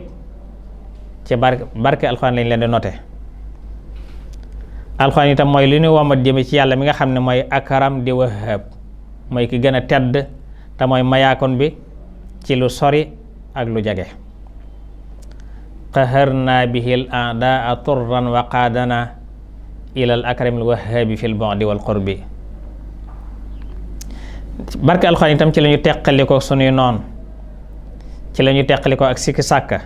ci barke alxuraan lañ leen di note alxuraan itam mooy li ñuy womat jëme ci yàlla mi nga xam ne mooy akaram di wahab mooy ki gën a tedd te mooy mayaakon bi ci lu sori ak lu jege qaharna bihil a'daa turran wa qaadana ilal akramil wahhabi fil bu'di wal qurbi barke alxuraan itam ci la ñu teqaliko sunuy noon ci la ñu teqaliko ak sikki sàkka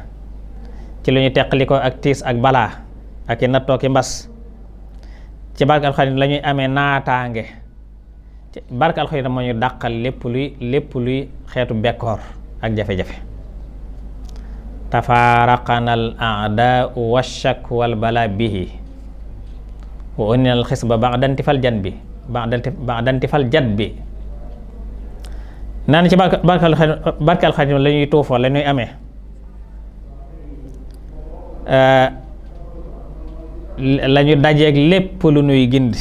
ci la ñu teqaliko ak tiis ak balaa ak i nattoo ki mbas ci barke alxuraan la ñuy amee naataange ci barke alxuraan moo ñu dàqal lépp luy xeetu bekkoor ak jafe-jafe tafaaraqanal a'daa'u washak wal balaa bihi wa uninal xisba ba'dantifal jadbi ba'dantifal jadbi naan ci barke alxadim la ñuy tuufoo la ñuy amee la ñu dajeeg lépp lu nuy gindi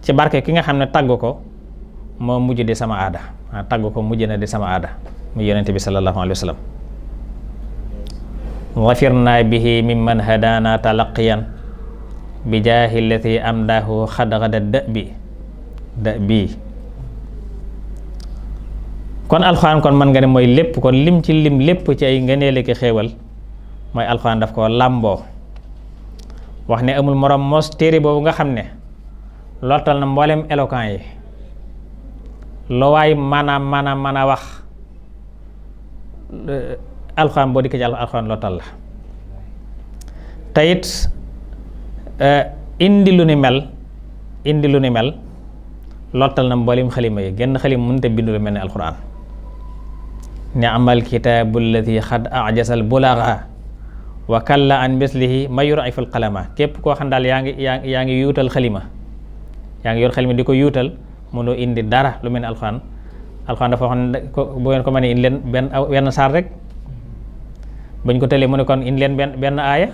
ci barke ki nga xam ne tagg ko moo mujj di sama aada tagg ko mujj na di sama aada mu yonente bi sallallahu alayhi wa sallam wafirna bihi mimman hadana talaqiyan bi jaahi llati amdahu xadxada da'bi kon alxuraan kon mën nga ne mooy lépp, kon lim ci lim lépp ci ay ngëneel ki xéewal mooy alxuraan daf ko làmboo. wax ne amul moroom mos téere boobu nga xam ne lottal na mboolem éloquent yi lu waay mën a wax alxuraan boo dikkee ci alxuraan lottal la. te it indi lu ni mel lottal na mboolem xalima yi, genn xalima mënut a bindu lu mel ne alxuraan. ni'mal kitaabu allati xad ajasal bulagha wa kalla an mislihi ma yur'iful qalama. képp koo xam daal yaa ngi yuutal xalima, yaa ngi yor xalima di ko yuutal, mënoo indi dara lu mel ne alxuraan. alxuraan dafa wax ne bu ngeen ko mënee indi leen benn saar rek, bañ ko tëlee mu ne kon indi leen benn aaya,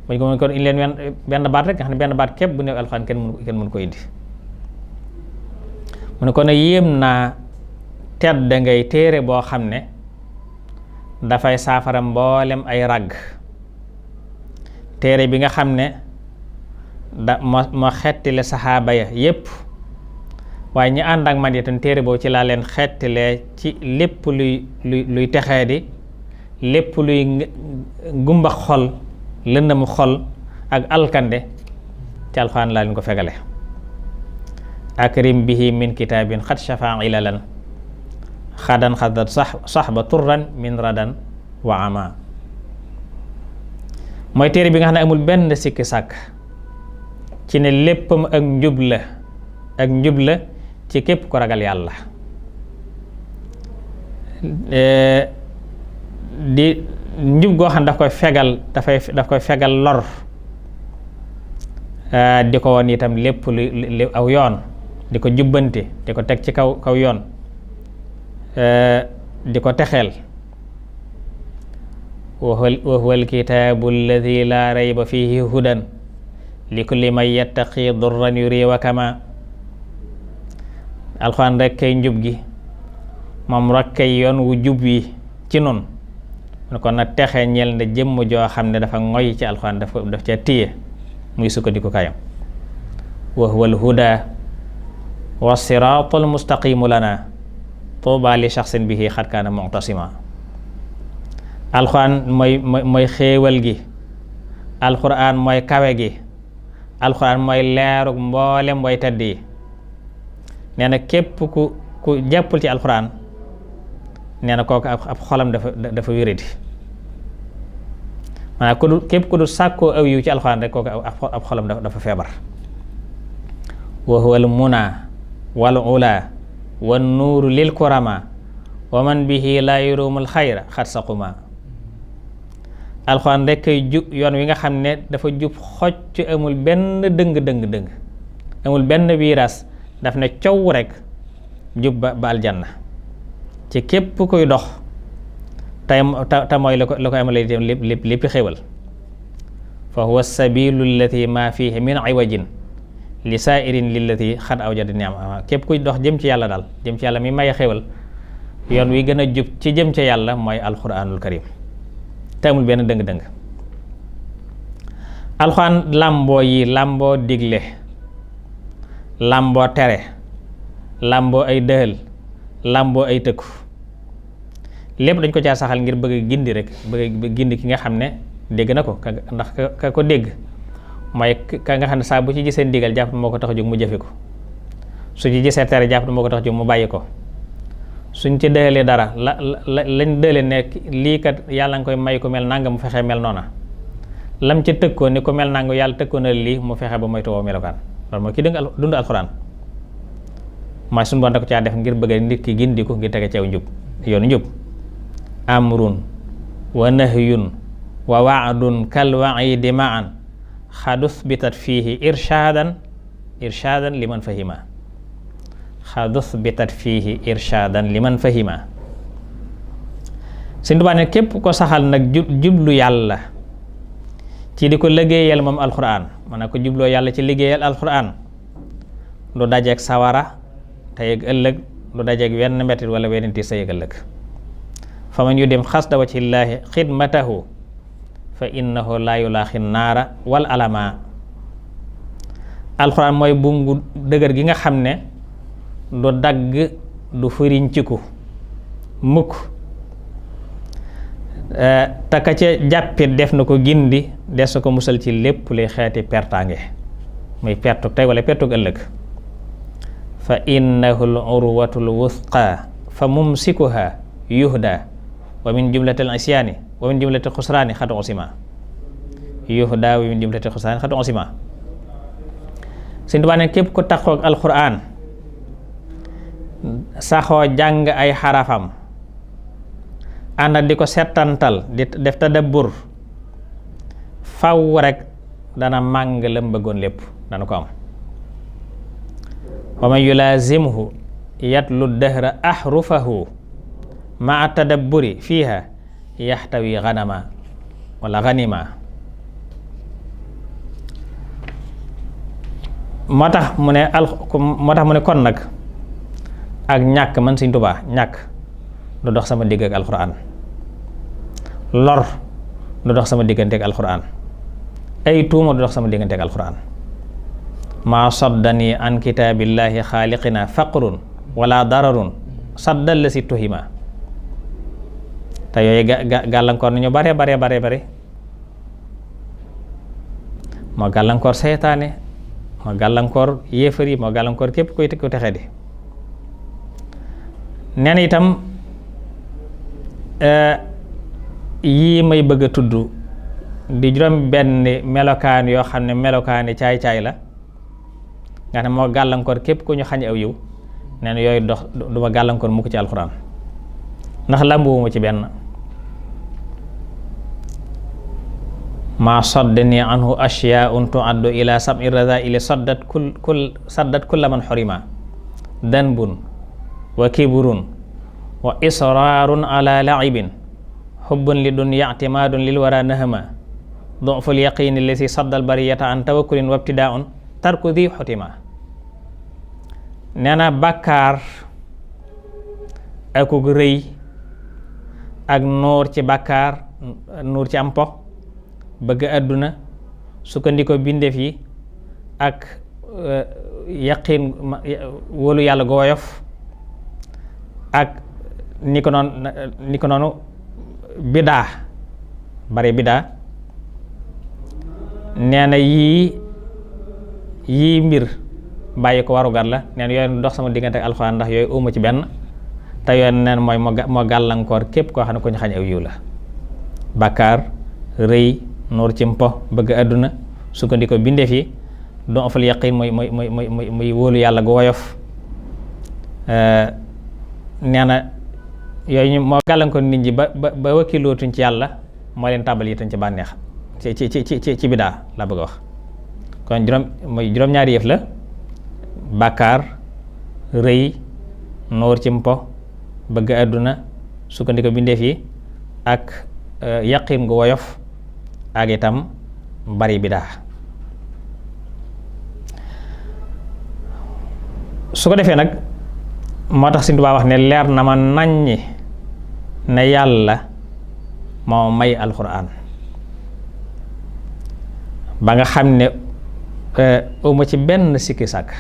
bañ ko mën kon indi leen benn baat rek nga xam ne benn baat képp bu ne alxuraan kenn mënu ko indi. mu ne kon yéem naa tedd ngay téere boo xam ne dafay saafara mboolem ay ràgg, téere bi nga xam ne moo xettile saxaaba ya yépp, waaye ñi ànd ak man itam téere boobu ci laa leen xettilee ci lépp luy texee di, lépp luy gumba xol, lëndëmu xol ak alkande, ci alxuraan laa leen ko fegale. akrim bihi min kitaabin xat shafaa ilalan xadan xadat saxba turran min radan wa ama. mooy téere bi nga xam ne amul benn sikki sàkk ci ne léppam ak njub la ci képp ko ragal yàlla. di njub goo xam ne daf koy fegal lor, di ko woon itam lépp lu aw yoon, di ko jubbanti, di ko teg ci kaw yoon, di ko texeel. wa huwa alkitaabu alladi laa rayba fihi hudan li kulli man yattaqi durran yuri wa kama. alxuraan rek kay njub gi, moom rek kay yoon wu jub wi ci nun. kon nag texe ñel na jëmm joo xam ne dafa ngoy ci alxuraan, daf ca téye muy sukkandiku kayam. wa huwa alhuda wa siraatul mustaqimu lana tuuba li shaxsin bihi xad kaana mu'tasima. alxuraan mooy xéewal gi, alxuraan mooy kawe gi, alxuraan mooy leerug mboolem way tedd yi. nee na képp ku jàppul ci alxuraan, nee na kooku ab xolam dafa wéradi. maanaam képp ku du sàkkoo aw yiw ci alxuraan rek kooku ab xolam dafa feebar. wa huwa al muna wal ula wan nuuru lil kurama wa man bihi laa yurumul xayra xat saquma. alxuraan rek kay yoon wi nga xam ne dafa jub xocc, amul benn dëng, amul benn wiiraas, daf ne coow rek jub ba aljanna ci képp kuy dox te mooy la ko amale itam lépp xéewal. fa huwa sabilu allati ma fihi min iwajin li saairin lillati xad awjada niam. képp kuy dox jëm ci yàlla daal, jëm ci yàlla mi maye xéewal, yoon wi gën a jub ci jëm ci yàlla mooy alxuraanul karim, te amul benn dëng. alxuraan làmboo digle, làmboo tere, làmboo ay dëhël, làmboo ay tëkku, lépp dañ ko caa saxal ngir bëgg gindi rek, bëgg gindi ki nga xam ne dégg na ko, ndax ka ko dégg mooy ka nga xam ne saa bu ci gisee ndigal jàpp moo ko tax a jóg mu jëfe ko, su ci gisee tere jàpp moo ko tax a jóg mu bàyyi ko. suñ ci dëhalee dara lañ dëhalee ne lii kat yàlla nga koy may ku mel nanga mu fexe mel noona, lam ca tëkkoo ni ku mel nanga yàlla tëkkoo na lii mu fexe ba moytu woo melokaan. loolu mooy ki dund alxuraan, mooy suñu bon da ko caa def ngir bëgg nit ki gindiku ngir tege ceew njub, yoonu njub. amrun wa nahyun wa wa'dun kal wa'idi ma'an xadus bitat fiihi irshaadan liman fahima. xadus bitat fiihi irshaadan liman fahima. Sëñ Tuubaa ne képp ko saxal nag jublu yàlla ci di ko liggéeyal moom alxuraan, maanaam ko jubloo yàlla ci liggéeyal alxuraan, du dajeeg sawara tey ak ëllëg, du dajeeg wenn mettit wala wenn tiis tey ak ëllëg. fa man yudim xasda wajhillaahi xidmatahu fa innahu laa yulaaxi naara wal alama. alxuraan mooy buum gu dëgër gi nga xam ne du dagg, du firinciku, mukk te ka ca jàppit def na ko gindi des na ko musal ci lépp luy xeeti pertaange muy pertug tey wala pertug ëllëg fa innahu l urwatul wuthqa fa mumsikuha yuhda wa min jumlatil isyaani wa min jumlatil xusraani xatu usima yuhda wa min jumlatil xusraani xatu usima Sëñ Tuubaa ne képp ku taxoog alxuraan saxoo jàng ay xarafam ànd di ko settantal di def tadabbur faw rek dana màng lam bëggoon lépp dana ko am wa man yulazimhu yatlu dahra ahrufahu maa tadabburi fiiha yaxtawi ganama wala ganima moo tax mu ne kon nag ak ñàkk man Sëñ Tuubaa ñàkk du dox sama digg ak alxuraan lor du dox sama diggante ak alxuraan ay tuuma du dox sama diggante ak alxuraan maa saddani an kitaabillahi xaaliqina faqrun wala dararun saddal la si tuhima te yooyu gàllankoor nañu bare moo gàllankoor seytaane moo gàllankoor yéefar yi moo gàllankoor képp koy ku texee di neen itam yii may bëgg a tudd di juróom benn melokaan yoo xam ne melokaani caay-caay la nga xam ne moo gàllankoor képp ku ñu xañ aw yiw neen yooyu dox du ma gàllankoor mukk ci alxuraan ndax làmbuwuma ci benn maa saddani anhu ashyaa'un tu'addu ila sab'i razaa'ili saddat kulla man xurima danbun wa kibrun wa israarun ala la'ibin xubbun li dunya i'timaadun lil wara nahama du'ful yaqiini lisi saddal bariyata an tawakkulin wa ibtidaa'un tarku di xutima nee na bàkkaar akug rëy ak nuur ci bàkkaar nuur ci am po bëgg àdduna sukkandiko bindeef yi ak yaqiin wóolu yàlla gu woyof ak ni ko noonu bidaa bari bidaa nee na yii mbir bàyyi ko warugar la neen yooyu dox sama diggante ak alxuraan ndax yooyu uma ci benn te yooyu neen mooy moo gàllankoor képp koo xam ne ku ñu xañ aw yiw la bàkkaar rëy nuur ci mpo bëgg àdduna sukkandiko bindeef yi don afal yaqin muy wóolu yàlla gu woyof nee na yooyu moo gàllankoor nit ñi ba wakkilootuñ ci yàlla moo leen tàbbal itam ci bànneex ci bidaa la bëgg a wax kon juróom-ñaari yëf la bàkkaar rëy nuur ci mpo bëgg àdduna sukkandiko bindeef yi ak yaqin gu woyof ak itam bari bidaa su ko defee nag moo tax Sëñ Tuubaa wax ne leer na ma naññi ne yàlla moo may alxuraan ba nga xam ne uma ci benn sikki sàkk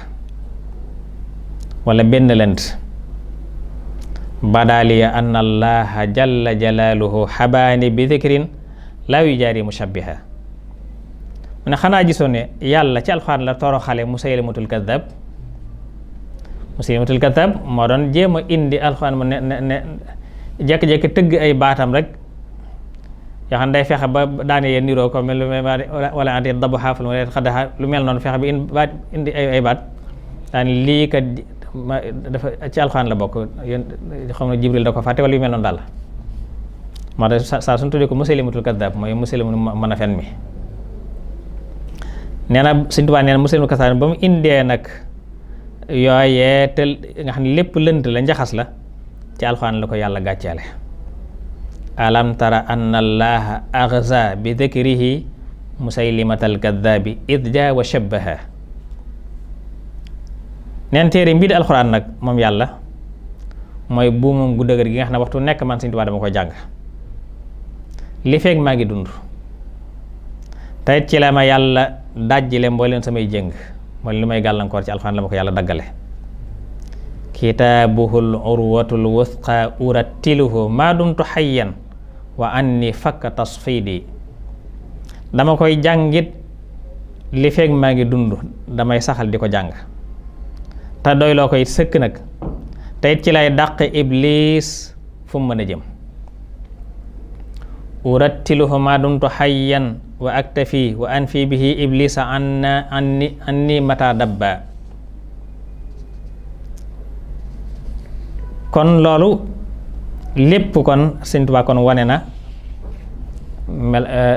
wala benn lënt badaaliya anna allaha jalla jalaaluhu xabaani bi dhikrin laa yujaari mushabbiha mu ne xanaa gisoon ne yàlla ci alxuraan la toroxale Musaylimatul Kaddaab moo doon jéem a indi alxuraan mu ne jekki-jekki tëgg ay baatam rek yoo xam ne day fexe ba daane yee niroo ko mel wala ante dabu xaafal wala xaddaxa lu mel noonu fexe ba indi ay baat daan lii kat dafa ci alxuraan la bokk yéen xam ne Jibril da ko fàtte wala yu mel noonu daal moo tax saa suñu tuddee ko Musaylimatul Kaddaab mooy Musaylimu mën a fen mi nee na Sëñ Tuubaa nee na Musaylimatul Kaddaab ba mu indee nag yooyee te nga xam ne lépp lënt la njaxas la ci alxuraan la ko yàlla gàcceele alam tara anna allaha axza bi dhikrihi Musaylimatal Kaddaabi id jaa wa shabbaha neen téere mbii di alxuraan nag moom yàlla mooy buumam gu dëgër gi nga xam ne waxtu nekk man Sëñ Tuubaa dama koy jàng li feeg maa ngi dund tey ci la ma yàlla dajjile mbooleen samay jëng mooy li may gàllankoor ci alxuraan la ma ko yàlla daggale kitaabuhul urwatul wuthqa urattiluhu maa dumtu hayyan wa anni fakka tasfidi. dama koy jàngit li feeg maa ngi dund, damay saxal di ko jàng te doyloo ko it sëkk nag, te it ci lay dàq iblis fu mu mën a jëm. urattiluhu maa dumtu hayyan wa aktafi wa anfi bihi iblisa anni mata dabba. kon loolu lépp kon Sëñ Tuubaa kon wane na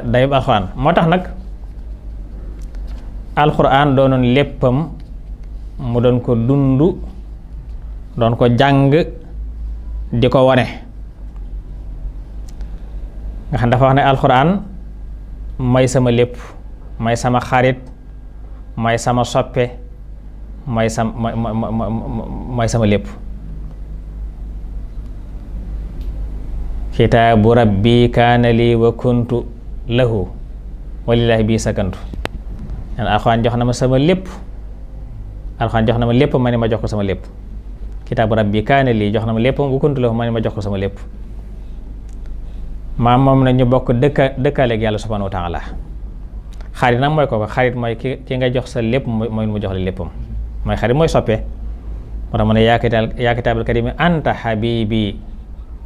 dayub alxuraan. moo tax nag alxuraan doonoon léppam, mu doon ko dund, doon ko jàng, di ko wane. nga xam dafa wax ne alxuraan may sama lépp, may sama xarit, may sama soppe, may sama lépp. kitaabu rabbi kaana lii wa kuntu lahu walillaahi bii sakantu. alxuraan jox na ma sama lépp, alxuraan jox na ma lépp ma ne ma jox ko sama lépp. kitaabu rabbi kaana lii jox na ma lépp wa kuntu lahu ma ne ma jox ko sama lépp. moom na ñu bokk dëkkaaleeg yàlla subhaanahu wa taala. xarit nag mooy ko xarit mooy ki nga jox sa lépp mooy mu jox la léppam, mooy xarit mooy soppe. moo tax mu ne yaa kitaabal karimi anta habibi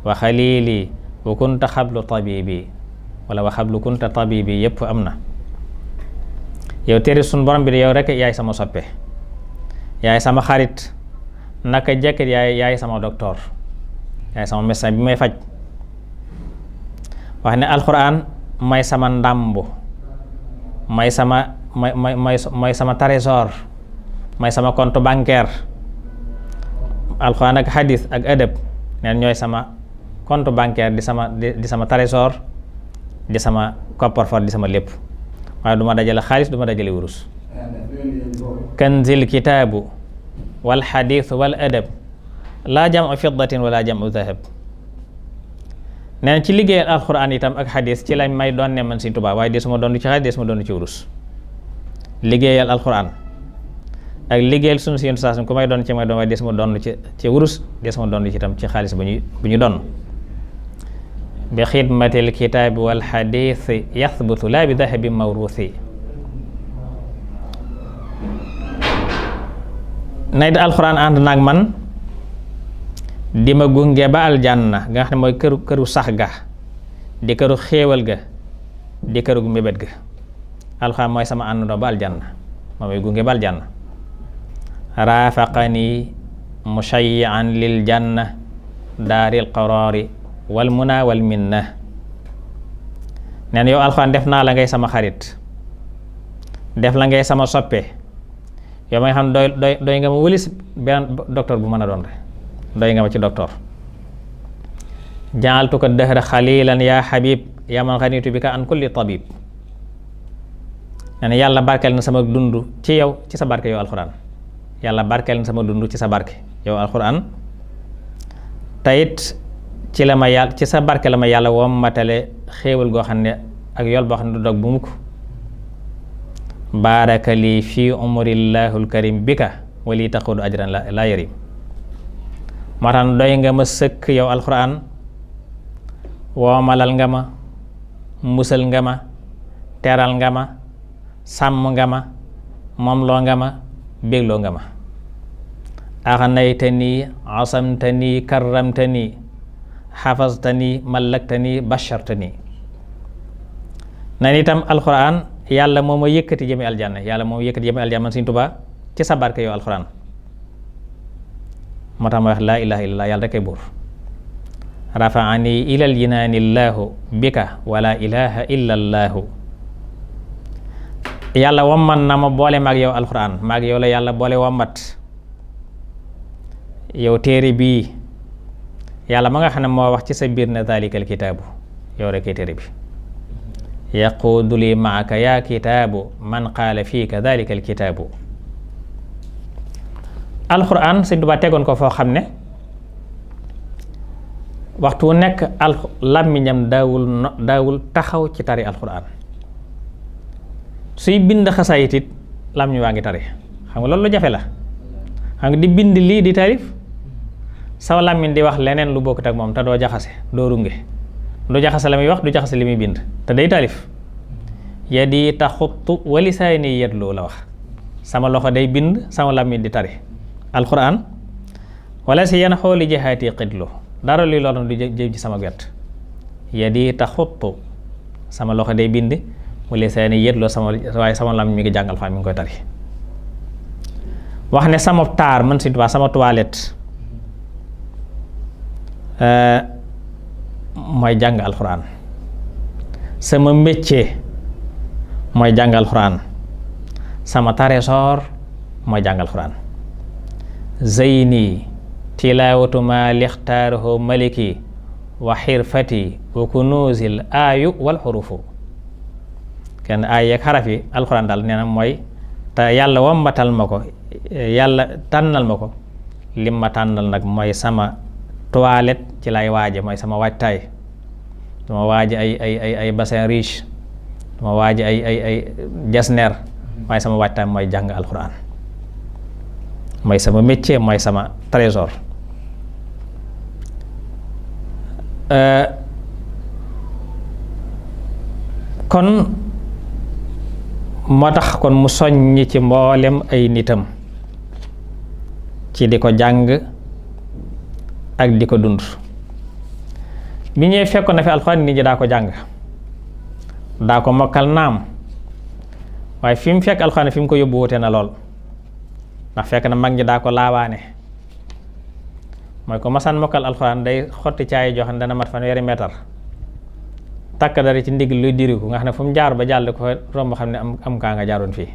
wa xalili wa kunta xablu tabibi, wala wa xablu kunta tabibi, yépp am na. yow téere suñ borom bi de yow rek yaay sama soppe, yaay sama xarit, naka jekkit yaay sama docteur, yaay sama médecin bi may faj. wax ne alxuraan may sama ndàmbu, may sama trésor, may sama compte bancaire. alxuraan ak hadis ak adab neen ñooy sama compte bancaire, di sama trésor, di sama coffre-fort, di sama lépp. waaye du ma dajale xaalis, du ma dajale wurus. kanzil kitaabu wal hadith wal adab laa jam'u fiddatin wala jam'u dhahab. nee na ci liggéeyal alxuraan itam ak xadis ci lañ may doon ne man Sëñ Tuubaa, waaye desuma doon ci xaalis, desuma doon ci wurus. liggéeyal alxuraan ak liggéeyal sunu si yentu saasum ku may doon ci may doon, waaye desuma doon ci wurus, desuma doon ci itam ci xaalis bu ñu doon. bi xidmatil kitaabi wal xadiis yaxbutu laa bi dahabin mawruusi. nay da alxuraan ànd naag man di ma gunge ba aljanna nga xam ne mooy këru sax ga, di këru xéewal ga, di këru mébét ga. alxuraan mooy sama àndandoo ba aljanna, moo may gunge ba aljanna. raafaqani mushayyan lil janna daaril qaraari wal muna wal minna. neen yow alxuraan def naa la ngay sama xarit, def la ngay sama soppe. yow ma nga xam doy nga ma wëlis benn docteur bu mën a doon rek, doy nga ma ci docteur. jaaltu ko dëhra xalilan yaa xabib yaa man xanitu bi ka an kulli tabib. neen yàlla barkeel na sama dund ci yow, ci sa barke yow alxuraan. yàlla barkeel na sama dund ci sa barke yow alxuraan. tayit ci la ma yàlla, ci sa barke la ma yàlla wommatale xéewal goo xam ne ak yool boo xam ne du dog bu mukk. baaraka lii fii umrillahul karim bika wali taxudu ajran la yarim. moo tax doy nga ma sëkk yow alxuraan, woomalal nga ma, musal nga ma, teral nga ma, sàmm nga ma, moomloo nga ma, bégloo nga ma. axnaytani asamtani karramtani xafastani mallaktani bashartani. nan itam alxuraan yàlla moo ma yëkkati jëme aljanna, yàlla moo ma yëkkati jëme aljanna man Sëñ Tuubaa ci sa barke yow alxuraan. moo tax ma wax laa ilaha illallah, yàlla rekk ay buur. rafaani ilal jinaani llaahu bika wala ilaha illa llaahu. yàlla wamman na ma boole maag yow alxuraan, maag yow la yàlla boole wammat. yow téere bii yàlla ma nga xam ne moo wax ci sa biir na daalikal kitaabu, yow rekk téere bi. yaquudu li maaka yaa kitaabu man qaala fiika daalika alkitaabu. alxuraan Sëñ Tuubaa tegoon ko foo xam ne waxtu wu nekk làmmiñam daawul taxaw ci tari alxuraan. suy bind xasaayit it làmmiñ waa ngi tari, xam nga loolu lu jafe la. xam nga di bind lii di tarif saw làmmiñ di wax leneen lu bokkut ak moom te doo jaxase doo runge du jaxase la muy wax du jaxase li muy bind te day taalif yadi taxuttu wa lisaani yatlu la wax sama loxo day bind sama làmmiñ di tari alquran wala si yan xooli jihaati xidlu dara luy loolu du jëm ci sama wet yadi taxuttu sama loxo day bind wa lisaani yatlu waaye sama làmmiñ mi ngi jàngal fa mi ngi koy tari wax ne sama taar man Sëñ Tuubaa sama toilette mooy jàng alxuraan sama métier mooy jàng alxuraan sama trésor mooy jàng alxuraan zeyni tilaawatu ma lixtaaruhu maliki wa xirfati wa kunuuzil aayu wal xurufu kenn aay yeeg xaraf yi alxuraan daal nee na mooy te yàlla wambatal ma ko yàlla tànnal ma ko lim ma tànnal nag mooy sama toilette ci lay waaje mooy sama waajtaay dama waaje ay bassin riche dama waaje ay jasneer waaye sama waajtaay mooy jàng alxuraan mooy sama métier mooy sama trésor kon moo tax kon mu soññ ci mboolem ay nitam ci di ko jàng ak di ko dund bi ñëwee fekkoon na fi alxuraan nit ñi daa ko jàng daa ko mokkal naam waaye fi mu fekk alxuraan fi mu ko yóbbu wute na lool ndax fekk na mag ñi daa ko laawaane mooy ko masaan mokkal alxuraan day xotti caay joo xam ne dana mat fanweeri meetar takk dara ci ndigg luy diriku nga xam ne fu mu jaar ba jàll ko fa romb xam ne am kaa nga jaaroon fii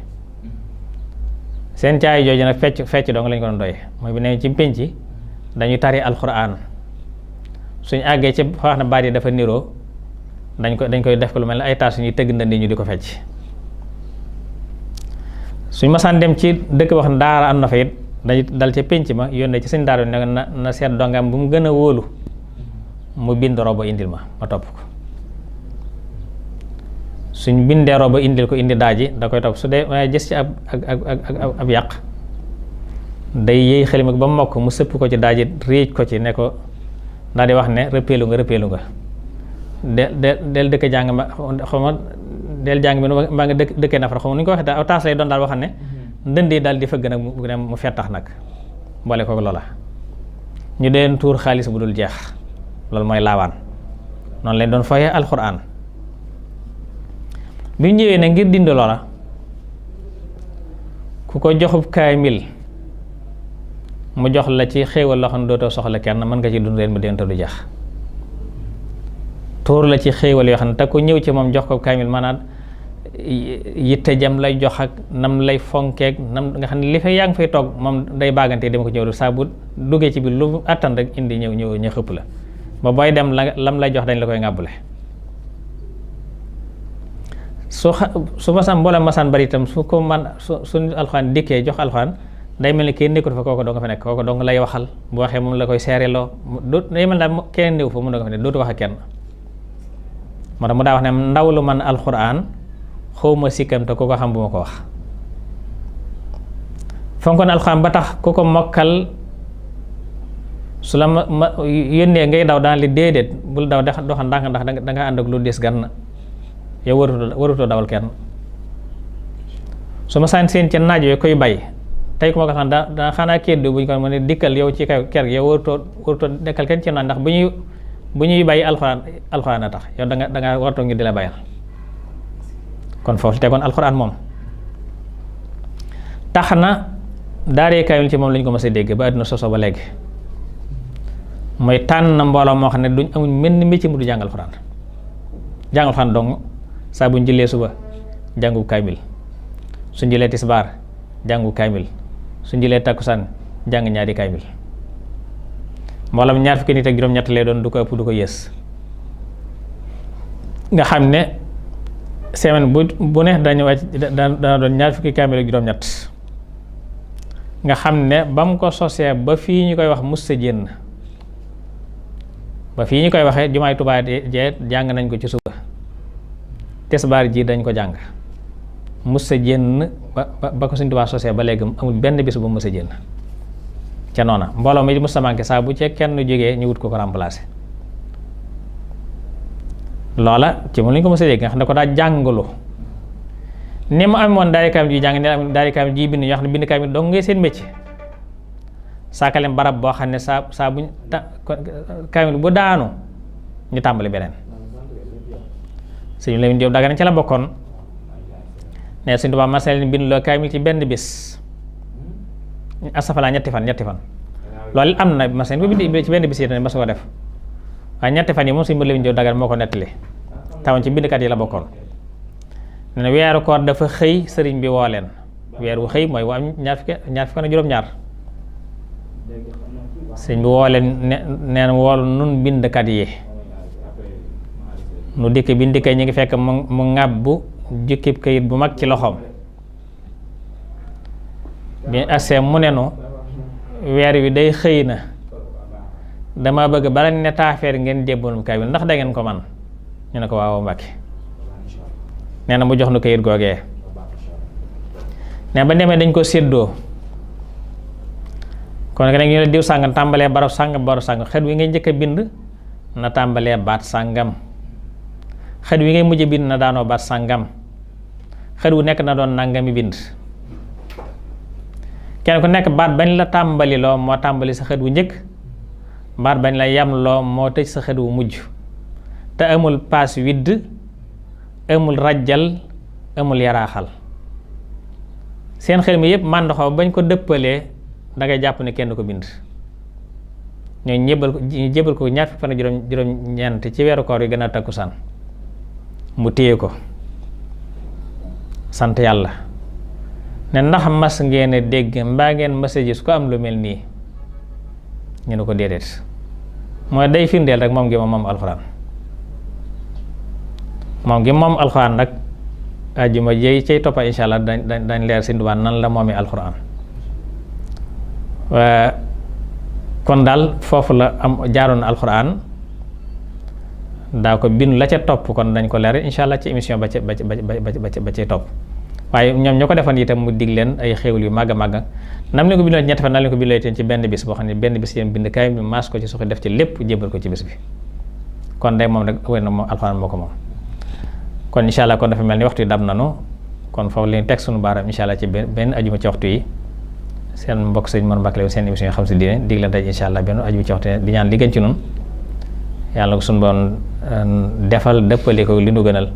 seen caay jooju nag fecc dong lañ ko doon doy mooy bi ne ci pénc dañu tari alxuraan suñ àggee ci fa wax na baat yi dafa niroo dañ koy def ko lu mel ne ay taas suñuy tëgg ndandi ñu di ko fecc suñ masaan dem ci dëkk wax ne daara am na fa it dañu dal ca pénc ma yónnee ci sëñ daara bi ne na seet dongam bu mu gën a wóolu mu bind robo indil ma topp ko suñ bindee robo indil ko indi daaji da koy topp su dee waaye gis ci ab yàq day yéey xalima ba mokk mu sëpp ko ci daaji riij ko ci ne ko daal di wax ne rëppeelu nga del dëkk jàng ma xaw ma del jàng bi mbaa nga dëkkee nafar xaw ma nu ñu ko waxee daal aw taas lay doon daal wax ne ndënd yi daal di fëgg nag mu fettax nag boole ko loola ñu deen tuur xaalis bu dul jeex loolu mooy laawaan noonu lañ doon fayee alxuraan bi ñu ñëwee ne ngir dindi loola ku ko joxub kaamil mu jox la ci xéewal loo xam ne dootoo soxla kenn mën nga ci dund leen mu deen te du jeex tuur la ci xéewal yoo xam ne te ku ñëw ci moom jox ko kaamil maanaam yitte jam lay jox ak nam lay fonkeek nam nga xam ne li fay yaa ngi fay toog moom day baagante dama ko ñëw saa bu duggee ci biir lu attan rek indi ñëw xëpp la ba booy dem lam lay jox dañ la koy ngàbbule su masaan mboolem masaan bari itam su ko man su alxuraan dikkee jox alxuraan day mel ni kenn nekkul fa kooku doo nga fa nekk kooku doo nga lay waxal bu waxee moom la koy seereloo day mel daal kenn néew fa mu doo nga fa nekk dootu wax ak kenn moo tax mu daa wax ne ndaw lu man alxuraan xawma sikkam te ku ko xam bu ma ko wax fonkoon alxuraan ba tax ku ko mokkal su la ma yónnee ngay daw daan li déedéet bul daw doxan ndànk ndax danga ànd ak lu diis gan yow warutoo dawal kenn su ma saan seen ci naaj yooyu koy bay tey ku ma ko xam daa xanaa kéddu bu ñu ko mën a dikkal yow ci kaw ker yow warutoo dekkal kenn ci naaj ndax bu ñuy bàyyi alxuraan a tax yow danga wartoo ngi di la bayal kon foofu tegoon alxuraan moom tax na daaree kaamil ci moom lañ ko mës a dégg ba àdduna soso ba léegi mooy tànn mbooloo moo xam ne duñ amuñ mel métier mu du jàng alxuraan dong saa buñ jëlee suba jàngu kaamil suñ jëlee tisbaar jàngu kaamil suñ jëlee takkusaan jàng ñaari kaamil mboolem ñaar fukki nit ak juróom-ñett lay doon du ko ëpp du ko yées nga xam ne semaine bu ne dañu wàcc dana doon ñaar fukki kaamil ak juróom-ñett nga xam ne ba mu ko sosee ba fii ñu koy wax musta jénn ba fii ñu koy waxee jumaay Tuubaa jee jàng nañ ko ci suba tisbaar ji dañ ko jàng musta jénn ba ko Sëñ Tuubaa sosee ba léegi amul benn bis bu musta jénn ca noona mbooloo mi musta manqué saa bu ci kenn jógee ñu wut ko remplacer loola ci moom la ñu ko mos a dégg nga xam ne ko daa jàngalu ni mu amoon daari kaamil ji jàng ne am daari kaamil ji bind ñoo xam ne bind kaamil dong ngay seen métier saakaleem barab boo xam ne saa buñ kaamil bu daanu ñu tàmbali beneen sëñ Lamin Jóob Dagana ci la bokkoon ne Sëñ Tuubaa mas na leen bind loo kaamil ci benn bis astafurlah ñetti fan loolu am na mas na ko bind ci benn bis yi mas ko def waaye ñetti fan yi moom Sëñ Lamin Jóob Dagana moo ko nettali tawoon ci bindkat yi la bokkoon ne na weeru koor dafa xëy sëriñ bi woo leen weer wu xëy mooy wu am ñaar fukki ak juróom-ñaar sëriñ bi woo leen neen wool nun bindkat yi nu dikk bi ndikkee ñu ngi fekk mu ŋàbbu jukkib kayit bu mag ci loxoom bi agsee mu ne nu weer wi day xëy na dama bëgg bala ne taafeer ngeen jébbalum kaamil ndax da ngeen ko man ñu ne ko waaw Mbàkke nee na mu jox nu kayit googee ne ba demee dañ ko séddoo kon nag ñu ne diw sàngam tàmbalee barab sàngam xet wi ngay njëkk a bind na tàmbalee baat sàngam xet wi ngay mujj a bind na daanoo baat sàngam xet wu nekk na doon nangami bind kenn ku nekk baat bañ la tàmbali loo moo tàmbali sa xet wu njëkk baat bañ la yam loo moo tëj sa xet wu mujj te amul paas widd amul rajjal amul yaraaxal seen xel mi yëpp màndoxoo bañ ko dëppalee dangay jàpp ne kenn ko bind ñu jébal ko ñaar fukki fan juróom-ñeent ci weeru koor yi gën a takkusaan mu téye ko sant yàlla ne ndax mas ngeen a dégg mbaa ngeen mas a gis ko am lu mel nii ñu ne ko déedéet mooy day firndeel rek moom gi moom alxuraan nag ajjuma jëy cay toppa insha allah dañ leer Sëñ Tuubaa nan la moomi alxuraan kon daal foofu la am jaaroon alxuraan daa ko bind la ca topp kon dañ ko leer insha allah ci émission ba ca topp waaye ñoom ñoo ko defoon itam mu dig leen ay xéewal yu màgg a màgg nam leen ko bindoo ñetti fan nam leen ko bindoo itam ci benn bis boo xam ne benn bis yéen bind kaay bi maas ko ci suxi def ci lépp jébal ko ci bis bi kon day moom rek wér na moom alxuraan moo ko moom kon insha allah kon dafa mel ni waxtu yi dab nanu kon foofu leen teg sunu baaraam insha allah ci benn ajuma ci waxtu yi seen mbokk sëñ Mor Mbacke la seen émission yi xam si diine dig leen daj insha allah benn ajuma ci waxtu di ñaan li gën ci nun yàlla ko sunu boom defal dëppale ko li nu gënal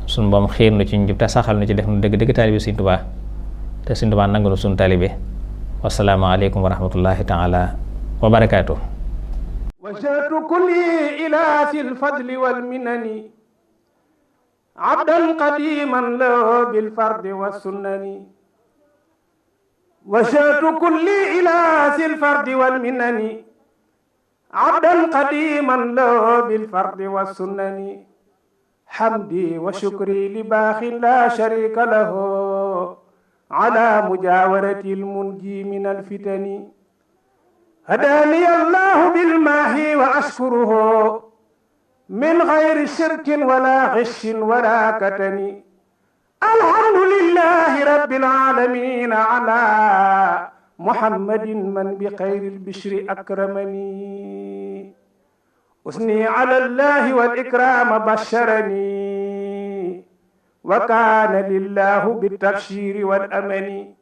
sunu boom xiir nu ci njub te saxal nu ci def nu dëgg taalibe Sëñ Tuubaa te Sëñ Tuubaa nangu nu sunu taalibe wassalaamu aleykum wa rahmatullahi taala wa barakaatuh wajjahtu kulli ila sil fadli wal minani abdan qadiman lahu bil fardi was sunnani wajjahtu kulli ila sil fardi wal minani abdan qadiman lahu bil fardi was sunnani hamdi wa shukri li baaxin la sharika lahu ala mujawarati al munji min al fitani hadani allah bil maahi wa ashkuruhu min ghayri shirkin wala ghishin wala katani alhamdulillahi rabbil alamin ala muhammadin man bi khayril bishri akramani usni ala allahi wal ikram basharani wa kana lillahu bit tabshiri wal amani